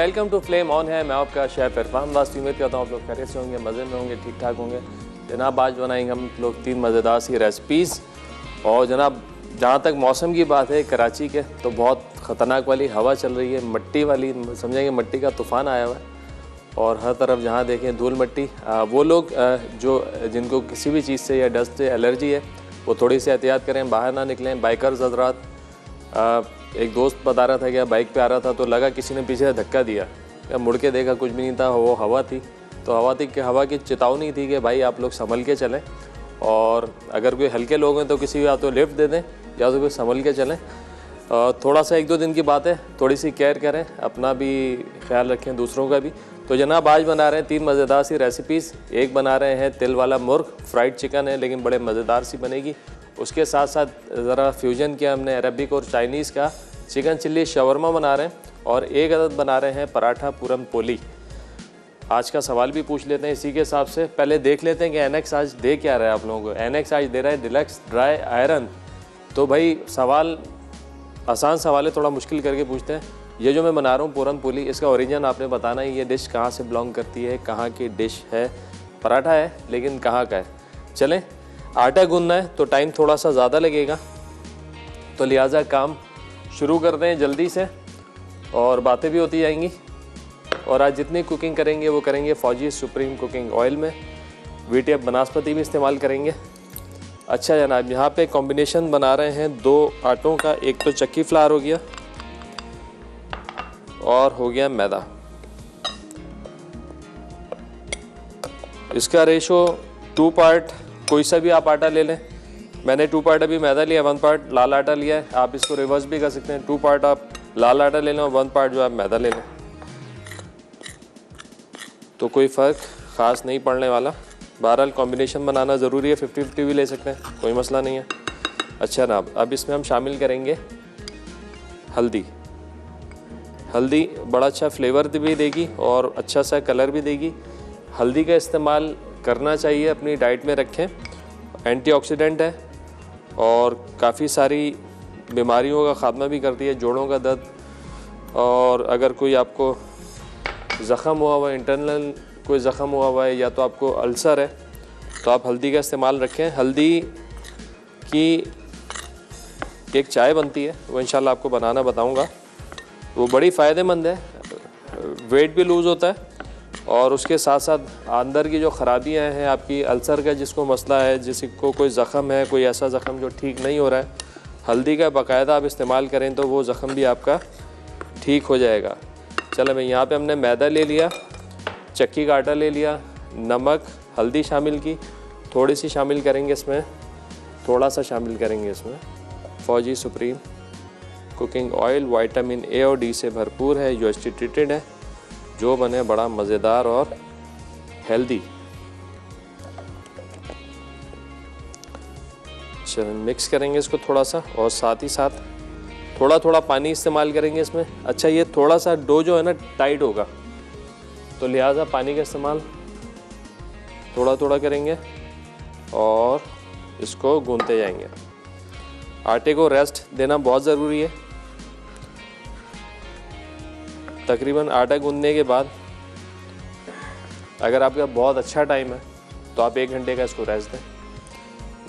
Welcome to flame on है। मैं आपका शेफ इरफान वास्ती। उम्मीद करता हूँ आप लोग खैरियत से होंगे, मज़े में होंगे, ठीक ठाक होंगे। जनाब आज बनाएंगे हम लोग 3 मज़ेदार सी रेसिपीज़। और जनाब जहाँ तक मौसम की बात है कराची के, तो बहुत ख़तरनाक वाली हवा चल रही है, मट्टी वाली, समझेंगे मट्टी का तूफ़ान आया हुआ है। और हर तरफ जहाँ देखें धूल मट्टी। वो लोग जो जिनको किसी भी चीज़ से या डस्ट से एलर्जी है वो थोड़ी सी एहतियात करें, बाहर ना निकलें। बाइकर्स हज़रात, एक दोस्त बता रहा था कि बाइक पे आ रहा था तो लगा किसी ने पीछे धक्का दिया, या मुड़ के देखा कुछ भी नहीं था, वो हवा थी। तो हवा की चेतावनी थी कि भाई आप लोग संभल के चलें, और अगर कोई हल्के लोग हैं तो किसी को या तो लिफ्ट दे दें या तो कोई संभल के चलें। थोड़ा सा 1-2 दिन की बात है, थोड़ी सी केयर करें, अपना भी ख्याल रखें, दूसरों का भी। तो जनाब आज बना रहे हैं 3 मज़ेदार सी रेसिपीज़। एक बना रहे हैं तिल वाला मुर्ग, फ्राइड चिकन है लेकिन बड़े मज़ेदार सी बनेगी। उसके साथ साथ ज़रा फ्यूजन किया हमने अरबिक और चाइनीज़ का, चिकन चिल्ली शवरमा बना रहे हैं। और एक अदद बना रहे हैं पराठा पूरन पोली। आज का सवाल भी पूछ लेते हैं इसी के हिसाब से। पहले देख लेते हैं कि एनएक्स आज दे क्या रहा है आप लोगों को। एनएक्स आज दे रहा है डिलक्स ड्राई आयरन। तो भाई सवाल आसान सवाल है, थोड़ा मुश्किल करके पूछते हैं। ये जो मैं बना रहा हूँ पूरन पोली, इसका ओरिजिन आपने बताना है, ये डिश कहाँ से बिलोंग करती है, कहाँ की डिश है। पराठा है लेकिन कहाँ का है। चलें, आटा गूंदना है तो टाइम थोड़ा सा ज़्यादा लगेगा, तो लिहाजा काम शुरू करते हैं जल्दी से, और बातें भी होती जाएंगी। और आज जितनी कुकिंग करेंगे वो करेंगे फौजी सुप्रीम कुकिंग ऑयल में। वीटीएफ बनास्पति भी इस्तेमाल करेंगे। अच्छा जनाब, यहाँ पे कॉम्बिनेशन बना रहे हैं 2 आटों का। एक तो चक्की फ्लावर हो गया और हो गया मैदा। इसका रेशो 2 पार्ट, कोई सा भी आप आटा ले लें। मैंने 2 पार्ट अभी मैदा लिया, 1 पार्ट लाल आटा लिया है। आप इसको रिवर्स भी कर सकते हैं, 2 पार्ट आप लाल आटा ले लें और 1 पार्ट जो आप मैदा ले लें, तो कोई फ़र्क ख़ास नहीं पड़ने वाला। बहरहाल कॉम्बिनेशन बनाना ज़रूरी है, 50-50 भी ले सकते हैं, कोई मसला नहीं है। अच्छा ना, अब इसमें हम शामिल करेंगे हल्दी। हल्दी बड़ा अच्छा फ्लेवर भी देगी और अच्छा सा कलर भी देगी। हल्दी का इस्तेमाल करना चाहिए, अपनी डाइट में रखें। एंटीऑक्सीडेंट है और काफ़ी सारी बीमारियों का ख़ात्मा भी करती है, जोड़ों का दर्द। और अगर कोई आपको ज़ख़म हुआ हुआ है, इंटरनल कोई ज़ख़म हुआ हुआ है, या तो आपको अल्सर है, तो आप हल्दी का इस्तेमाल रखें। हल्दी की एक चाय बनती है, वो इंशाल्लाह आपको बनाना बताऊंगा। वो बड़ी फ़ायदेमंद है, वेट भी लूज़ होता है, और उसके साथ साथ अंदर की जो ख़राबियाँ हैं आपकी, अल्सर का जिसको मसला है, जिसको कोई ज़ख़म है, कोई ऐसा ज़ख़म जो ठीक नहीं हो रहा है, हल्दी का बाकायदा आप इस्तेमाल करें तो वो ज़ख़म भी आपका ठीक हो जाएगा। चलो मैं यहाँ पे हमने मैदा ले लिया, चक्की का आटा ले लिया, नमक, हल्दी शामिल की, थोड़ी सी शामिल करेंगे इसमें, थोड़ा सा शामिल करेंगे इसमें फौजी supreme cooking oil. Vitamin A और डी से भरपूर है, यूएसटी ट्रीटेड है, जो बने बड़ा मज़ेदार और हेल्दी। चलो मिक्स करेंगे इसको थोड़ा सा, और साथ ही साथ थोड़ा थोड़ा पानी इस्तेमाल करेंगे इसमें। अच्छा, ये थोड़ा सा डो जो है ना टाइट होगा, तो लिहाजा पानी का इस्तेमाल थोड़ा थोड़ा करेंगे और इसको गूंथते जाएंगे। आटे को रेस्ट देना बहुत ज़रूरी है। तकरीबन आटा गूंदने के बाद अगर आपका बहुत अच्छा टाइम है तो आप 1 घंटे का इसको रेस्ट दें,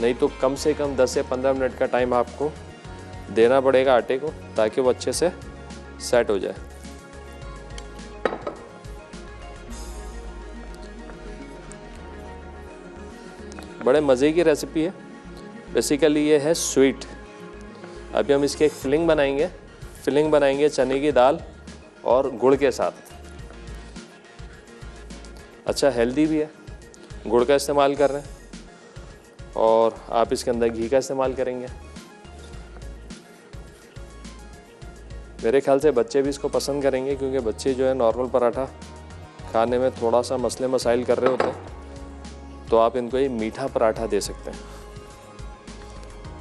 नहीं तो कम से कम 10 से 15 मिनट का टाइम आपको देना पड़ेगा आटे को, ताकि वो अच्छे से सेट हो जाए। बड़े मज़े की रेसिपी है। बेसिकली ये है स्वीट। अभी हम इसकी एक फिलिंग बनाएंगे। फिलिंग बनाएंगे चने की दाल और गुड़ के साथ। अच्छा, हेल्दी भी है, गुड़ का इस्तेमाल कर रहे हैं, और आप इसके अंदर घी का इस्तेमाल करेंगे। मेरे ख्याल से बच्चे भी इसको पसंद करेंगे, क्योंकि बच्चे जो है नॉर्मल पराठा खाने में थोड़ा सा मसले मसाइल कर रहे होते हैं, तो आप इनको ये मीठा पराठा दे सकते हैं।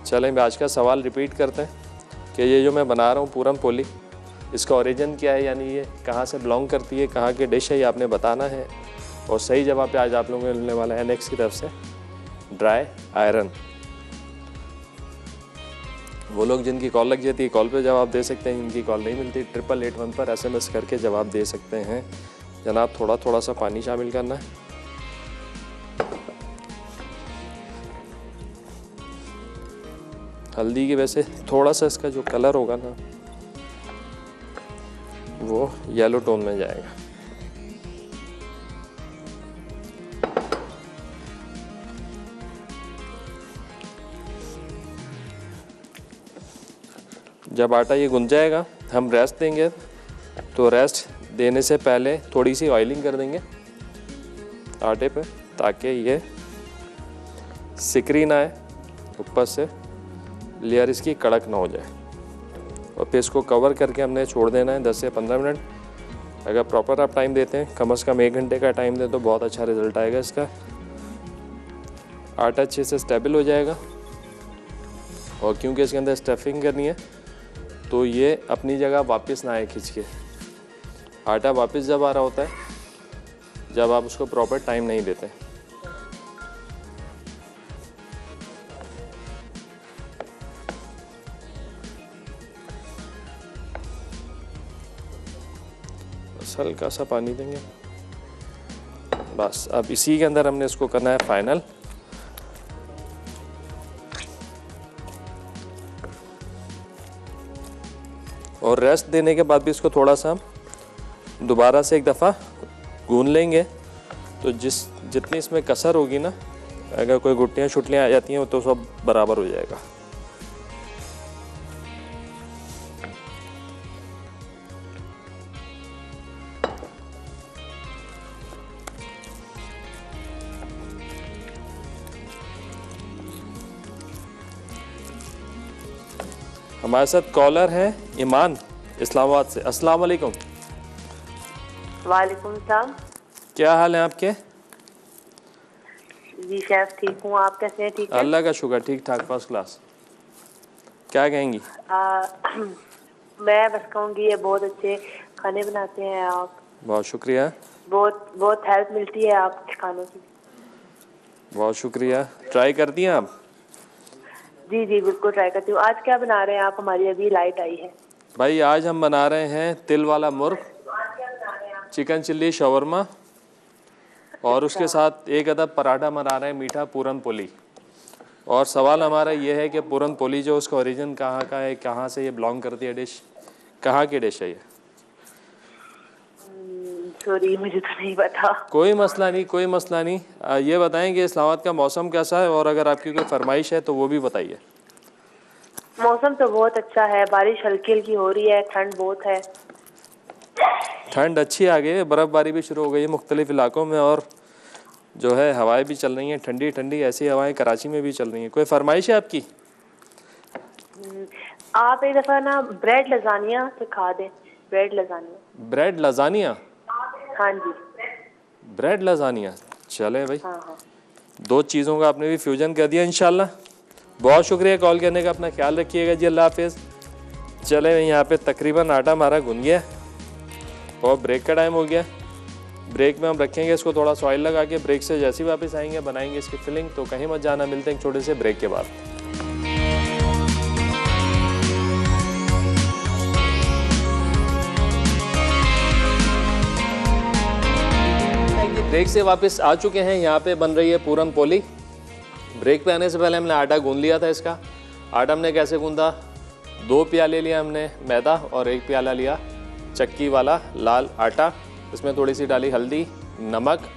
चलें, आज का सवाल रिपीट करते हैं कि ये जो मैं बना रहा हूँ पूरन पोली, इसका ओरिजिन क्या है, यानी ये कहाँ से बिलोंग करती है, कहाँ की डिश है, ये आपने बताना है। और सही जवाब पे आज आप लोगों को मिलने वाला है एनएक्स की तरफ से ड्राई आयरन। वो लोग जिनकी कॉल लग जाती है कॉल पे जवाब दे सकते हैं, जिनकी कॉल नहीं मिलती 8881 पर SMS करके जवाब दे सकते हैं। जनाब थोड़ा थोड़ा सा पानी शामिल करना है। हल्दी की वजह से थोड़ा सा इसका जो कलर होगा ना वो येलो टोन में जाएगा। जब आटा ये गुंज जाएगा हम रेस्ट देंगे। तो रेस्ट देने से पहले थोड़ी सी ऑयलिंग कर देंगे आटे पे, ताकि ये सिकरी ना आए, ऊपर से लेयर इसकी कड़क ना हो जाए। और फिर इसको कवर करके हमने छोड़ देना है 10 से 15 मिनट। अगर प्रॉपर आप टाइम देते हैं, कम से कम 1 घंटे का टाइम दें, तो बहुत अच्छा रिजल्ट आएगा इसका। आटा अच्छे से स्टेबल हो जाएगा। और क्योंकि इसके अंदर स्टफिंग करनी है तो ये अपनी जगह वापस ना आए खिंच के। आटा वापस जब आ रहा होता है जब आप उसको प्रॉपर टाइम नहीं देते। बस हल्का सा पानी देंगे बस। अब इसी के अंदर हमने इसको करना है फाइनल। और रेस्ट देने के बाद भी इसको थोड़ा सा दोबारा से एक दफ़ा गूंद लेंगे। तो जितनी इसमें कसर होगी ना, अगर कोई गुट्टियाँ छुट्टियाँ आ जाती हैं तो सब बराबर हो जाएगा। हमारे साथ कॉलर है ईमान इस्लामाबाद से। अस्सलाम वालेकुम। वालेकुम सलाम। क्या हाल है आपके? जी शेफ ठीक हूँ, आप कैसे हैं? ठीक है, अल्लाह का शुक्र, ठीक ठाक, फर्स्ट क्लास। क्या कहेंगी? मैं बस कहूँगी ये बहुत अच्छे खाने बनाते हैं आप। बहुत शुक्रिया। बहुत हेल्प मिलती है आपके खानों की। बहुत शुक्रिया। ट्राई करती हैं आप? जी जी बिल्कुल ट्राई करती हूँ। आज क्या बना रहे हैं आप? हमारी अभी लाइट आई है। भाई आज हम बना रहे हैं तिल वाला मुर्ग, चिकन चिल्ली शवरमा, और उसके साथ एक अदद पराठा बना रहे हैं मीठा पूरन पोली। और सवाल हमारा ये है कि पूरन पोली जो उसका ओरिजिन कहाँ का है, कहाँ से ये बिलोंग करती है डिश, कहाँ की डिश है ये? सॉरी मुझे तो नहीं पता। कोई मसला नहीं, कोई मसला नहीं। ये बताएं कि इस्लामाबाद का मौसम कैसा है, और अगर आपकी कोई फरमाइश है तो वो भी बताइए। मौसम तो बहुत अच्छा है, बारिश हल्की हल्की हो रही है, ठंड बहुत है। ठंड अच्छी आ गई है, बर्फ़बारी भी शुरू हो गई है मुख्तलिफ इलाकों में, और जो है हवाएं भी चल रही हैं ठंडी ठंडी। ऐसी हवाएं कराची में भी चल रही हैं। कोई फरमाइश है आपकी? आप एक दफ़ा ना ब्रेड लजानिया सिखा दें। Bread lasagne. Bread lasagne? हाँ जी। ब्रेड लजानिया चले भाई। हाँ। 2 चीज़ों का आपने भी फ्यूजन कर दिया इंशाल्लाह। बहुत शुक्रिया कॉल करने का, अपना ख्याल रखिएगा जी, अल्लाह हाफिज़। चले यहाँ पे तकरीबन आटा हमारा गुन गया और ब्रेक का टाइम हो गया। ब्रेक में हम रखेंगे इसको थोड़ा सा ऑयल लगा के। ब्रेक से जैसे ही वापस आएंगे बनाएंगे इसकी फिलिंग। तो कहीं मत जाना, मिलते हैं एक छोटे से ब्रेक के बाद। ब्रेक से वापस आ चुके हैं। यहाँ पे बन रही है पूरन पोली। ब्रेक पे आने से पहले हमने आटा गूंद लिया था। इसका आटा हमने कैसे गूंदा? 2 प्याले लिया हमने मैदा और 1 प्याला लिया चक्की वाला लाल आटा। इसमें थोड़ी सी डाली हल्दी, नमक,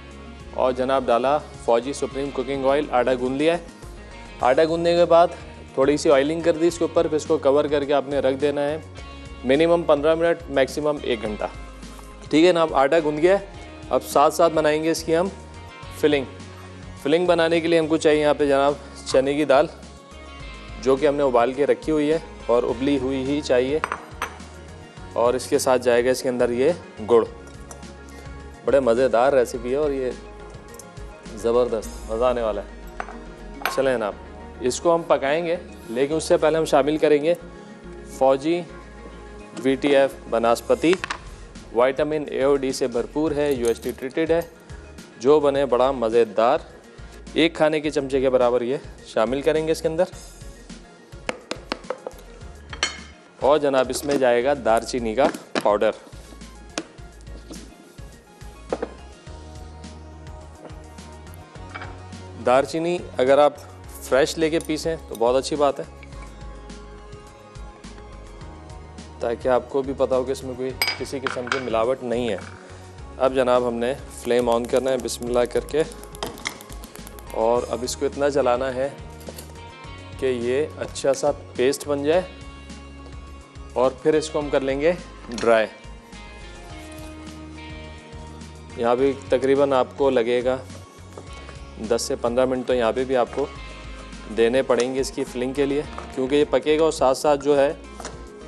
और जनाब डाला फौजी सुप्रीम कुकिंग ऑयल। आटा गूंद लिया है। आटा गूंदने के बाद थोड़ी सी ऑयलिंग कर दी इसके ऊपर। फिर इसको कवर करके आपने रख देना है मिनिमम 15 मिनट, मैक्सिमम 1 घंटा। ठीक है ना? अब आटा गूंद गया है। अब साथ साथ बनाएंगे इसकी हम फिलिंग बनाने के लिए हमको चाहिए यहाँ पे जनाब चने की दाल, जो कि हमने उबाल के रखी हुई है और उबली हुई ही चाहिए। और इसके साथ जाएगा इसके अंदर ये गुड़। बड़े मज़ेदार रेसिपी है और ये ज़बरदस्त मज़ा आने वाला है। चलें जनाब, इसको हम पकाएंगे, लेकिन उससे पहले हम शामिल करेंगे फौजी VTF वनस्पति। विटामिन A और D से भरपूर है, UST ट्रीटेड है, जो बने बड़ा मज़ेदार। 1 खाने के चमचे के बराबर ये शामिल करेंगे इसके अंदर। और जनाब इसमें जाएगा दालचीनी का पाउडर। दालचीनी अगर आप फ्रेश लेके पीसें तो बहुत अच्छी बात है, ताकि आपको भी पता हो कि इसमें कोई किसी किस्म की मिलावट नहीं है। अब जनाब हमने फ्लेम ऑन करना है बिस्मिल्लाह करके, और अब इसको इतना चलाना है कि ये अच्छा सा पेस्ट बन जाए, और फिर इसको हम कर लेंगे ड्राई। यहाँ भी तकरीबन आपको लगेगा 10 से 15 मिनट तो यहाँ पे भी आपको देने पड़ेंगे इसकी फिलिंग के लिए, क्योंकि ये पकेगा और साथ साथ जो है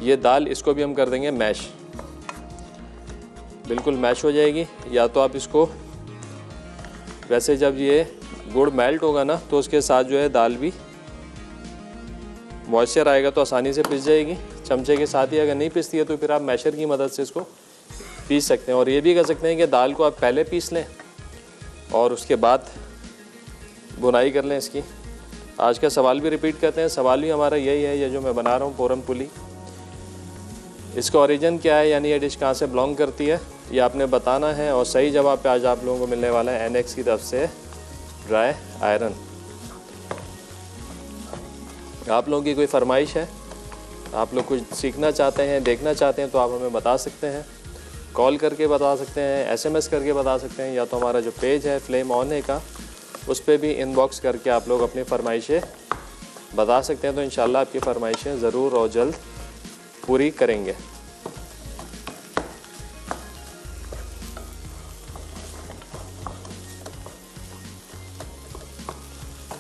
ये दाल इसको भी हम कर देंगे मैश, बिल्कुल मैश हो जाएगी। या तो आप इसको वैसे जब ये गुड़ मेल्ट होगा ना तो उसके साथ जो है दाल भी मॉइस्चर आएगा तो आसानी से पिस जाएगी चमचे के साथ ही। अगर नहीं पिसती है तो फिर आप मैशर की मदद से इसको पीस सकते हैं। और ये भी कर सकते हैं कि दाल को आप पहले पीस लें और उसके बाद बुनाई कर लें इसकी। आज का सवाल भी रिपीट करते हैं, सवाल भी हमारा यही है, ये जो मैं बना रहा हूँ पूरन पुली, इसका ओरिजिन क्या है, यानी ये डिश कहाँ से बिलोंग करती है, ये आपने बताना है। और सही जवाब पे आज आप लोगों को मिलने वाला है NX की तरफ से ड्राई आयरन। आप लोगों की कोई फरमाइश है, आप लोग कुछ सीखना चाहते हैं, देखना चाहते हैं, तो आप हमें बता सकते हैं, कॉल करके बता सकते हैं, SMS करके बता सकते हैं, या तो हमारा जो पेज है फ्लेम ऑन है का, उस पर भी इनबॉक्स करके आप लोग अपनी फरमाइशें बता सकते हैं। तो इंशाल्लाह आपकी फरमाइशें ज़रूर और जल्द पूरी करेंगे।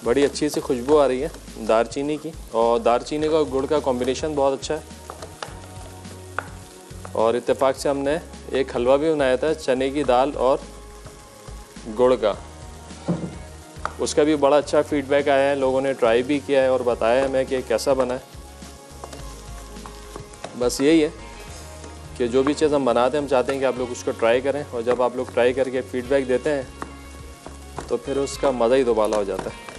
बड़ी अच्छी सी खुशबू आ रही है दालचीनी की, और दालचीनी का गुड़ का कॉम्बिनेशन बहुत अच्छा है। और इत्तेफाक से हमने एक हलवा भी बनाया था चने की दाल और गुड़ का, उसका भी बड़ा अच्छा फीडबैक आया है, लोगों ने ट्राई भी किया है और बताया हमें कि कैसा बना है। बस यही है कि जो भी चीज़ हम बनाते हैं हम चाहते हैं कि आप लोग उसको ट्राई करें, और जब आप लोग ट्राई करके फीडबैक देते हैं तो फिर उसका मज़ा ही दोबाला हो जाता है।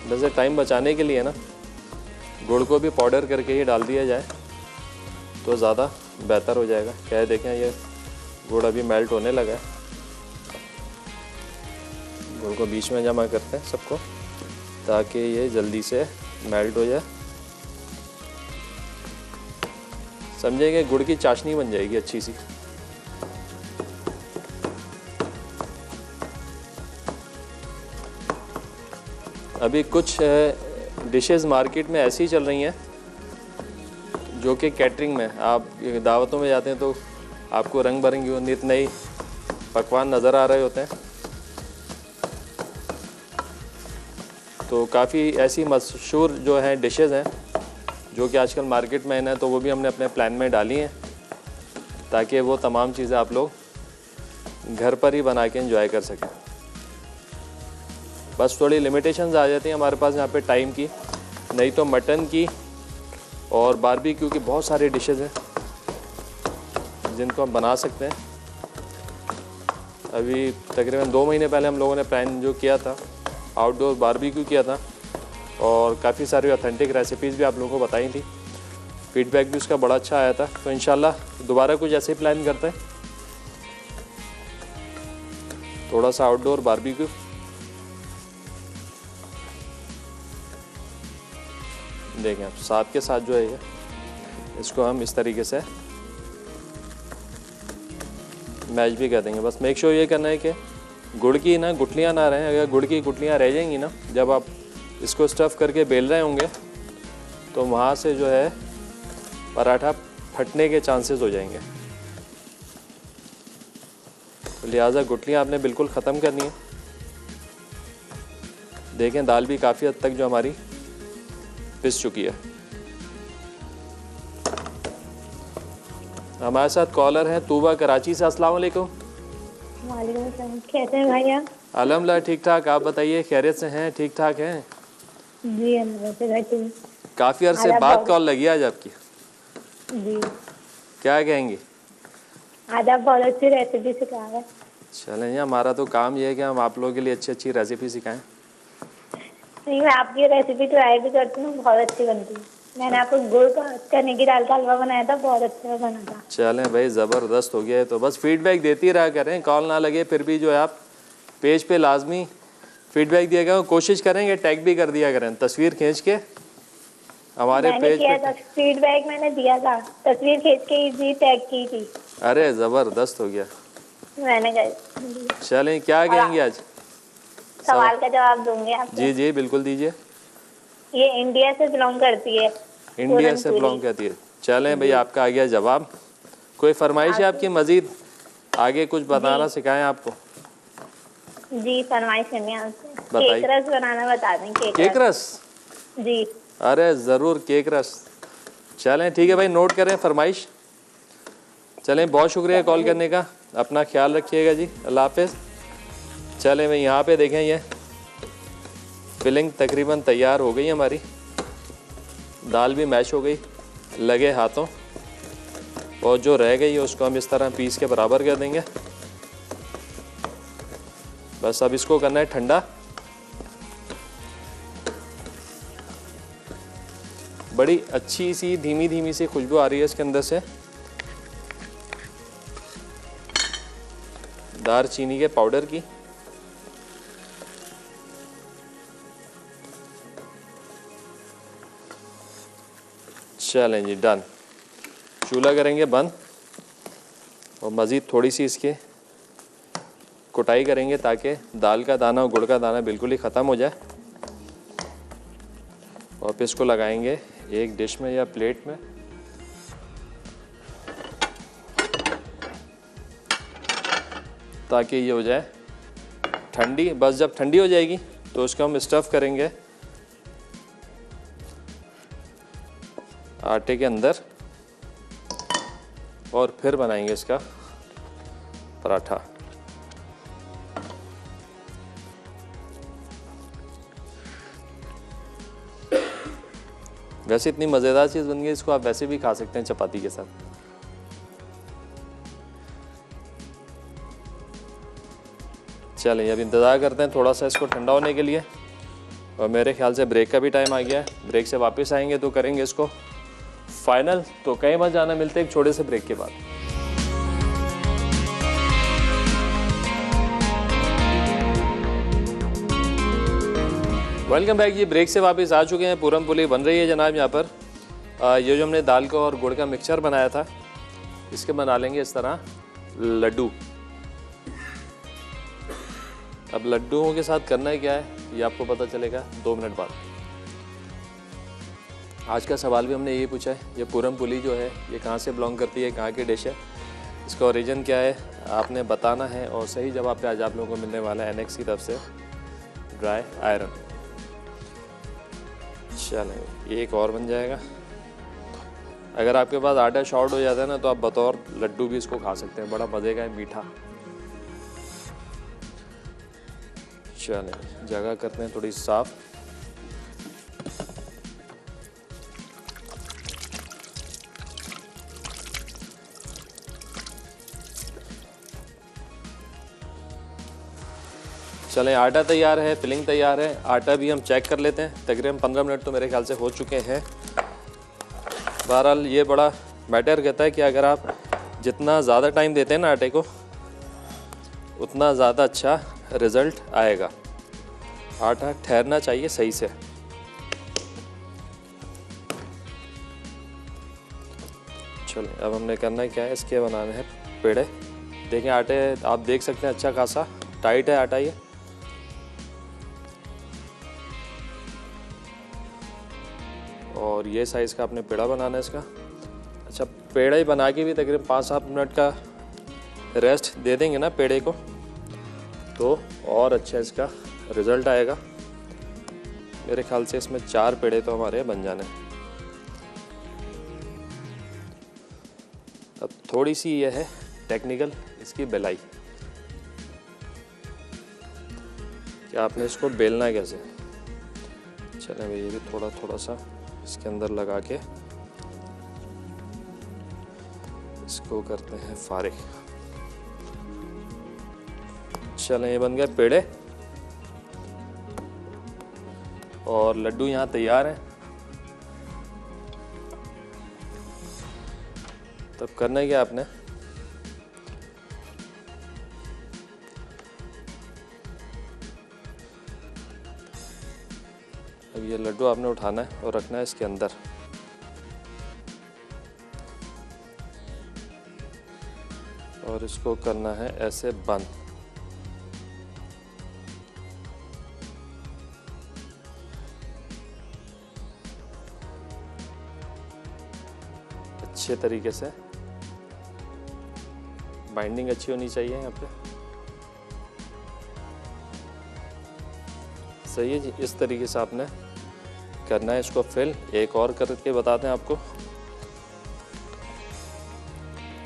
वैसे टाइम बचाने के लिए ना गुड़ को भी पाउडर करके ही डाल दिया जाए तो ज़्यादा बेहतर हो जाएगा। क्या है, देखें ये गुड़ अभी मेल्ट होने लगा है। गुड़ को बीच में जमा करते हैं सबको, ताकि ये जल्दी से मेल्ट हो जाए। समझेंगे गुड़ की चाशनी बन जाएगी अच्छी सी। अभी कुछ डिशेस मार्केट में ऐसी चल रही हैं जो कि कैटरिंग में, आप दावतों में जाते हैं तो आपको रंग बिरंगी नित नई पकवान नज़र आ रहे होते हैं। तो काफ़ी ऐसी मशहूर जो हैं डिशेस हैं जो कि आजकल मार्केट में है, तो वो भी हमने अपने प्लान में डाली हैं, ताकि वो तमाम चीज़ें आप लोग घर पर ही बना के एंजॉय कर सकें। बस थोड़ी लिमिटेशंस आ जाती हैं हमारे पास यहाँ पे टाइम की, नहीं तो मटन की और बारबेक्यू की बहुत सारी डिशेस हैं जिनको हम बना सकते हैं। अभी तकरीबन 2 महीने पहले हम लोगों ने प्लान जो किया था, आउटडोर बारबेक्यू किया था, और काफ़ी सारी ऑथेंटिक रेसिपीज़ भी आप लोगों को बताई थी। फीडबैक भी उसका बड़ा अच्छा आया था। तो इंशाल्लाह दोबारा कुछ ऐसे ही प्लान करते हैं, थोड़ा सा आउटडोर बारबेक्यू। देखें आप साथ के साथ जो है ये, इसको हम इस तरीके से मैच भी कर देंगे। बस मेक श्योर ये करना है कि गुड़ की ना गुठलियाँ ना रहें। अगर गुड़ की गुठलियाँ रह जाएंगी ना, जब आप इसको स्टफ़ करके बेल रहे होंगे तो वहाँ से जो है पराठा फटने के चांसेस हो जाएंगे। तो लिहाजा गुठलियाँ आपने बिल्कुल ख़त्म करनी है। देखें दाल भी काफ़ी हद तक जो हमारी पिस चुकी है। हमारे साथ कॉलर हैं तूबा कराची से। अस्सलाम वालेकुम। वालेकुम सलाम। कैसे हैं भाई आप? अल्हम्दुलिल्लाह ठीक ठाक, आप बताइए खैरियत से हैं? ठीक ठाक हैं जी, अल्लाह से घर पे। काफ़ी अरसे बाद कॉल लगी आज आपकी। जी, क्या कहेंगी? आज आप बहुत अच्छी रेसिपी सिखा रहे हैं। चलें जी, हमारा तो काम ये है कि हम आप लोगों के लिए अच्छी अच्छी रेसिपी सिखाएं। नहीं, मैं आपकी रेसिपी ट्राई भी करती हूँ, बहुत अच्छी बनती है। मैंने आपको गुड़ का चने की दाल का हलवा बनाया था, बहुत अच्छा बना था। चलें भाई, ज़बरदस्त हो गया है। तो बस फीडबैक देती रहा करें, कॉल ना लगे फिर भी जो है आप पेज पे लाजमी फीडबैक दिया करें। कोशिश करेंगे टैग भी कर दिया करें, तस्वीर खींच के हमारे मैंने पेज किया पे। था, फीडबैक मैंने दिया था, तस्वीर खींच के ही टैग की थी अरे ज़बरदस्त हो गया। मैंने। कहा चलें, क्या कहेंगे आज? सवाल का जवाब दूंगी आपको। जी जी बिल्कुल दीजिए। ये इंडिया से बिलोंग करती है, इंडिया से पूरनपूरी। बिलोंग करती है। चलें भाई, जी। आपका आ गया जवाब। कोई फरमाइश है आप आपकी मज़ीद आगे कुछ बताना सिखाएं आपको? जी फरमाइश करनी है आपसे। बताइए। केक रस बनाना बता दें। केक रस? जी। अरे ज़रूर, केक रस। चलें ठीक है भाई, नोट करें फरमाइश। चलें, बहुत शुक्रिया कॉल करने का। अपना ख्याल रखिएगा जी, अल्लाह हाफिज़। चलें भाई, यहाँ पे देखें, ये फिलिंग तकरीबन तैयार हो गई हमारी, दाल भी मैश हो गई लगे हाथों, और जो रह गई है उसको हम इस तरह पीस के बराबर कर देंगे। बस अब इसको करना है ठंडा। बड़ी अच्छी सी धीमी धीमी सी खुशबू आ रही है इसके अंदर से, दारचीनी के पाउडर की। चलें जी, डन। चूल्हा करेंगे बंद और मज़ीद थोड़ी सी इसके कुटाई करेंगे ताकि दाल का दाना और गुड़ का दाना बिल्कुल ही ख़त्म हो जाए। और फिर इसको लगाएंगे एक डिश में या प्लेट में। ताकि ये हो जाए ठंडी। बस जब ठंडी हो जाएगी तो उसको हम स्टफ़ करेंगे आटे के अंदर और फिर बनाएंगे इसका पराठा। वैसे इतनी मज़ेदार चीज़ बन गई, इसको आप वैसे भी खा सकते हैं चपाती के साथ। चलिए अब इंतज़ार करते हैं थोड़ा सा इसको ठंडा होने के लिए, और मेरे ख्याल से ब्रेक का भी टाइम आ गया है। ब्रेक से वापस आएंगे तो करेंगे इसको फाइनल। तो कहीं मत जाना, मिलते हैं एक छोटे से ब्रेक के बाद। Welcome back. ये ब्रेक से वापस आ चुके हैं। पूरन पुली बन रही है जनाब यहाँ पर। ये जो हमने दाल का और गुड़ का मिक्सचर बनाया था, इसके बना लेंगे इस तरह लड्डू। अब लड्डुओं के साथ करना है क्या है ये आपको पता चलेगा 2 मिनट बाद। आज का सवाल भी हमने यही पूछा है, ये पूरन पुली जो है ये कहाँ से बिलोंग करती है, कहाँ की डिश है, इसका ओरिजिन क्या है आपने बताना है। और सही जवाब पे आज आप लोगों को मिलने वाला है एनेक्स की तरफ से ड्राई आयरन। चलें, एक और बन जाएगा। अगर आपके पास आटा शॉर्ट हो जाता है ना, तो आप बतौर लड्डू भी इसको खा सकते हैं, बड़ा मज़े का है, मीठा। चलें, जगह करते हैं थोड़ी साफ। चलें, आटा तैयार है, फिलिंग तैयार है। आटा भी हम चेक कर लेते हैं। तकरीबन 15 मिनट तो मेरे ख्याल से हो चुके हैं। बहरहाल ये बड़ा मैटर कहता है कि अगर आप जितना ज़्यादा टाइम देते हैं ना आटे को, उतना ज़्यादा अच्छा रिज़ल्ट आएगा। आटा ठहरना चाहिए सही से। चलिए अब हमने करना है क्या है, इसके बनाने हैं पेड़े। देखें आटे आप देख सकते हैं अच्छा खासा टाइट है आटा ये। और ये साइज़ का आपने पेड़ा बनाना है इसका। अच्छा, पेड़ा ही बना के भी तकरीबन 5-7 मिनट का रेस्ट दे देंगे ना पेड़े को, तो और अच्छा इसका रिज़ल्ट आएगा। मेरे ख्याल से इसमें 4 पेड़े तो हमारे बन जाने। अब थोड़ी सी ये है टेक्निकल इसकी बेलाई, कि आपने इसको बेलना कैसे। चलें भाई, ये भी थोड़ा थोड़ा सा इसके अंदर लगा के इसको करते हैं फारिग। चलें, ये बन गए पेड़े और लड्डू यहाँ तैयार हैं। तब करना है क्या आपने, अब ये लड्डू आपने उठाना है और रखना है इसके अंदर। और इसको करना है ऐसे बंद। अच्छे तरीके से बाइंडिंग अच्छी होनी चाहिए यहाँ पे। सही है जी, इस तरीके से आपने करना है इसको फिल। एक और करके बताते हैं आपको।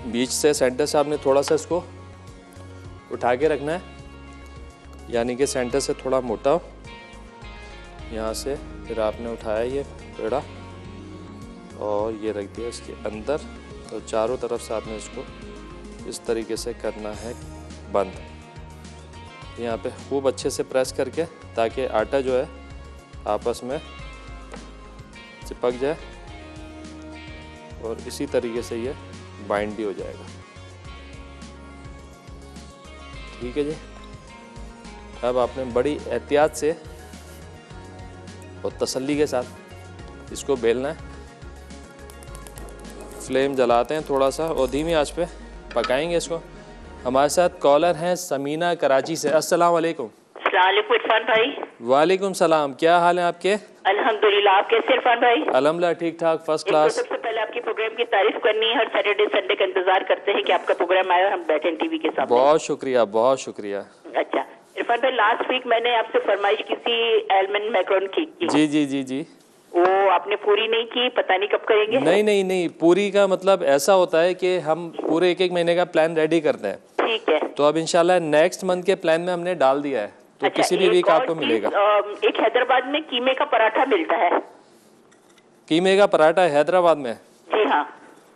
बीच से सेंटर से आपने थोड़ा सा इसको उठा के रखना है, यानी कि सेंटर से थोड़ा मोटा हो। यहाँ से फिर आपने उठाया ये पेड़ा और ये रख दिया इसके अंदर, तो चारों तरफ से आपने इसको इस तरीके से करना है बंद। यहाँ पे खूब अच्छे से प्रेस करके, ताकि आटा जो है आपस में चिपक जाए और इसी तरीके से ये बाइंड भी हो जाएगा। ठीक है जी। अब आपने बड़ी एहतियात से और तसल्ली के साथ इसको बेलना है। फ्लेम जलाते हैं थोड़ा सा और धीमी आंच पे पकाएंगे इसको। हमारे साथ कॉलर हैं समीना कराची से। अस्सलाम वालेकुम। अस्सलाम वालेकुम इरफान भाई। वालेकुम सलाम, क्या हाल है आपके? अल्हम्दुलिल्लाह, आप कैसे इरफान भाई? अल्हम्दुलिल्लाह ठीक ठाक, फर्स्ट एक तो क्लास। सबसे पहले आपकी प्रोग्राम की तारीफ करनी है। हर सैटरडे संडे का इंतजार करते हैं कि आपका प्रोग्राम आए और हम बैठे टीवी के सामने। बहुत शुक्रिया, बहुत शुक्रिया। अच्छा इरफान भाई, लास्ट वीक मैंने आपसे फरमाइश की थी एलमंड मैक्रोन की। जी जी जी जी। वो आपने पूरी नहीं की, पता नहीं कब करेंगे? नहीं नहीं नहीं, पूरी का मतलब ऐसा होता है कि हम पूरे एक एक महीने का प्लान रेडी करते हैं। ठीक है, तो अब इंशाल्लाह नेक्स्ट मंथ के प्लान में हमने डाल दिया है, तो अच्छा, किसी भी एक वीक और आपको चीज, मिलेगा। एक हैदराबाद में कीमे का पराठा मिलता है। कीमे का पराठा हैदराबाद में? जी हाँ।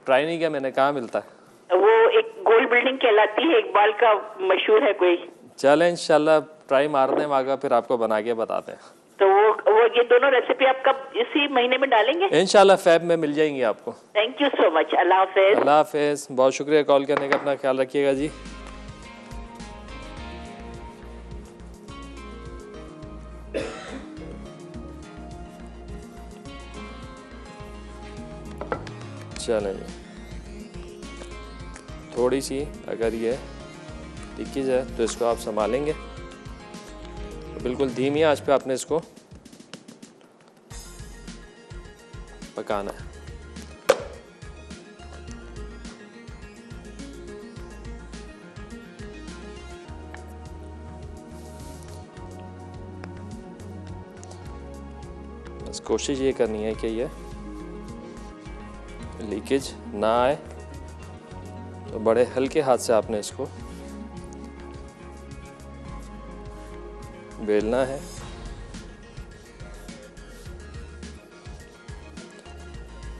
ट्राई नहीं किया मैंने, कहाँ मिलता है? वो एक गोल बिल्डिंग कहलाती है, इकबाल का मशहूर है कोई। चले इंशाल्लाह ट्राई मारते हैं वहाँ का, फिर आपको बना के बताते हैं। तो वो ये दोनों रेसिपी आप कब इसी महीने में डालेंगे? इंशाल्लाह फेब में मिल जाएंगी आपको। Thank you so much. अल्लाह हाफिज। अल्लाह हाफिज, बहुत शुक्रिया कॉल करने का, अपना ख्याल रखिएगा जी। चलें जी, थोड़ी सी अगर ये टिकी जाए तो इसको आप संभालेंगे। तो बिल्कुल धीमी आंच पे आपने इसको पकाना है। बस कोशिश ये करनी है कि ये लीकेज ना आए, तो बड़े हल्के हाथ से आपने इसको बेलना है।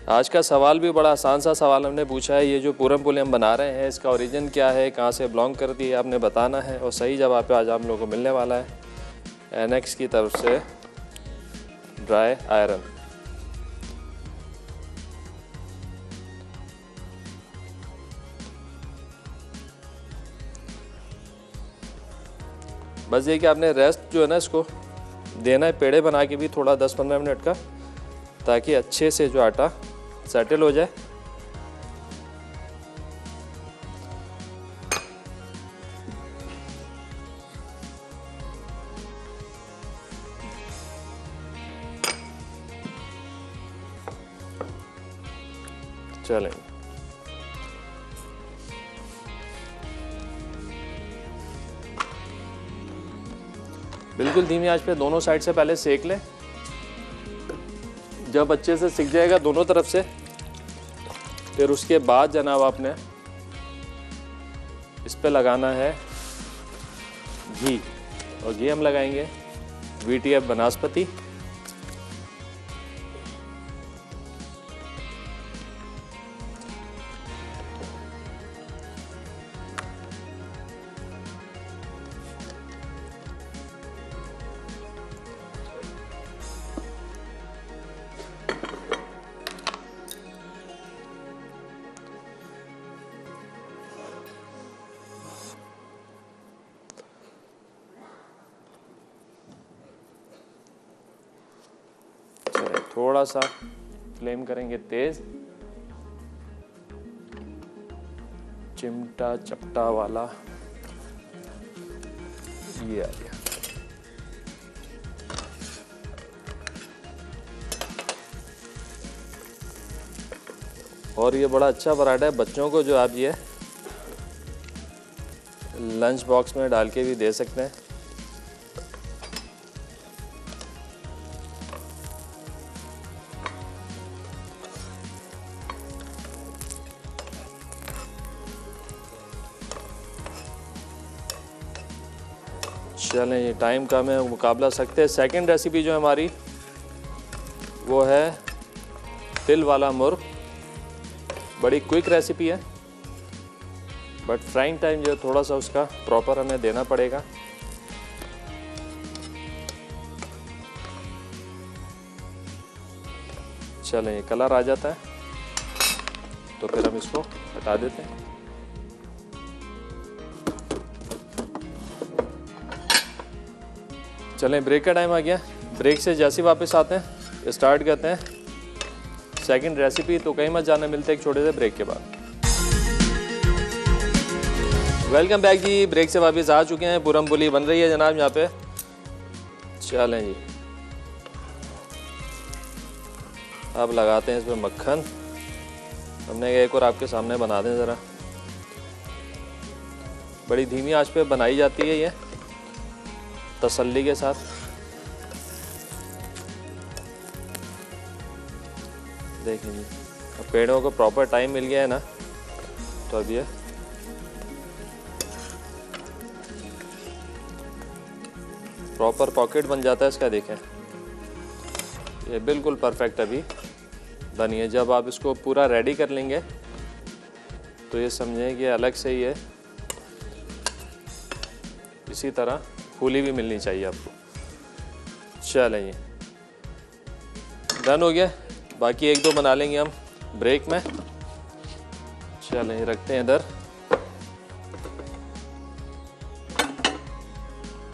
आज का सवाल भी बड़ा आसान सा सवाल हमने पूछा है, ये जो पूरन पुली हम बना रहे हैं इसका ओरिजिन क्या है, कहाँ से बिलोंग करती है, आपने बताना है। और सही जवाब पे आज हम लोगों को मिलने वाला है एनेक्स की तरफ से ड्राई आयरन। बस ये कि आपने रेस्ट जो है ना इसको देना है, पेड़े बना के भी थोड़ा 10-15 मिनट का, ताकि अच्छे से जो आटा सेटल हो जाए। चलें, बिल्कुल धीमी आंच पे दोनों साइड से पहले सेक लें। जब अच्छे से सिक जाएगा दोनों तरफ से, फिर उसके बाद जनाब आपने इस पे लगाना है घी, और घी हम लगाएंगे VTF बनास्पति। थोड़ा सा फ्लेम करेंगे तेज, चिमटा चपटा वाला ये आ गया। और ये बड़ा अच्छा पराठा है बच्चों को, जो आप ये लंच बॉक्स में डाल के भी दे सकते हैं। चलें, ये टाइम कम है, मुकाबला सकते हैं। सेकंड रेसिपी जो है हमारी वो है तिल वाला मुर्ग। बड़ी क्विक रेसिपी है, बट फ्राइंग टाइम जो है थोड़ा सा उसका प्रॉपर हमें देना पड़ेगा। चलें, ये कलर आ जाता है तो फिर हम इसको हटा देते हैं। चलें, ब्रेक का टाइम आ गया। ब्रेक से जैसे वापस आते हैं स्टार्ट करते हैं सेकंड रेसिपी। तो कहीं मत जाना, मिलते हैं एक छोटे से ब्रेक के बाद। वेलकम बैक जी। ब्रेक से वापस आ चुके हैं। पूरम पुली बन रही है जनाब यहाँ पे। चलें जी, अब लगाते हैं इसमें मक्खन। हमने एक और आपके सामने बना दें ज़रा। बड़ी धीमी आंच पे बनाई जाती है ये, तसल्ली के साथ। देखें जी, अब पेड़ों को प्रॉपर टाइम मिल गया है ना, तो अब ये प्रॉपर पॉकेट बन जाता है इसका। देखें, ये बिल्कुल परफेक्ट अभी बनी है। जब आप इसको पूरा रेडी कर लेंगे तो ये समझें कि अलग से ही है, इसी तरह फूली भी मिलनी चाहिए आपको। चलें, ये डन हो गया। बाकी एक दो बना लेंगे हम ब्रेक में। चलें, ये रखते हैं इधर।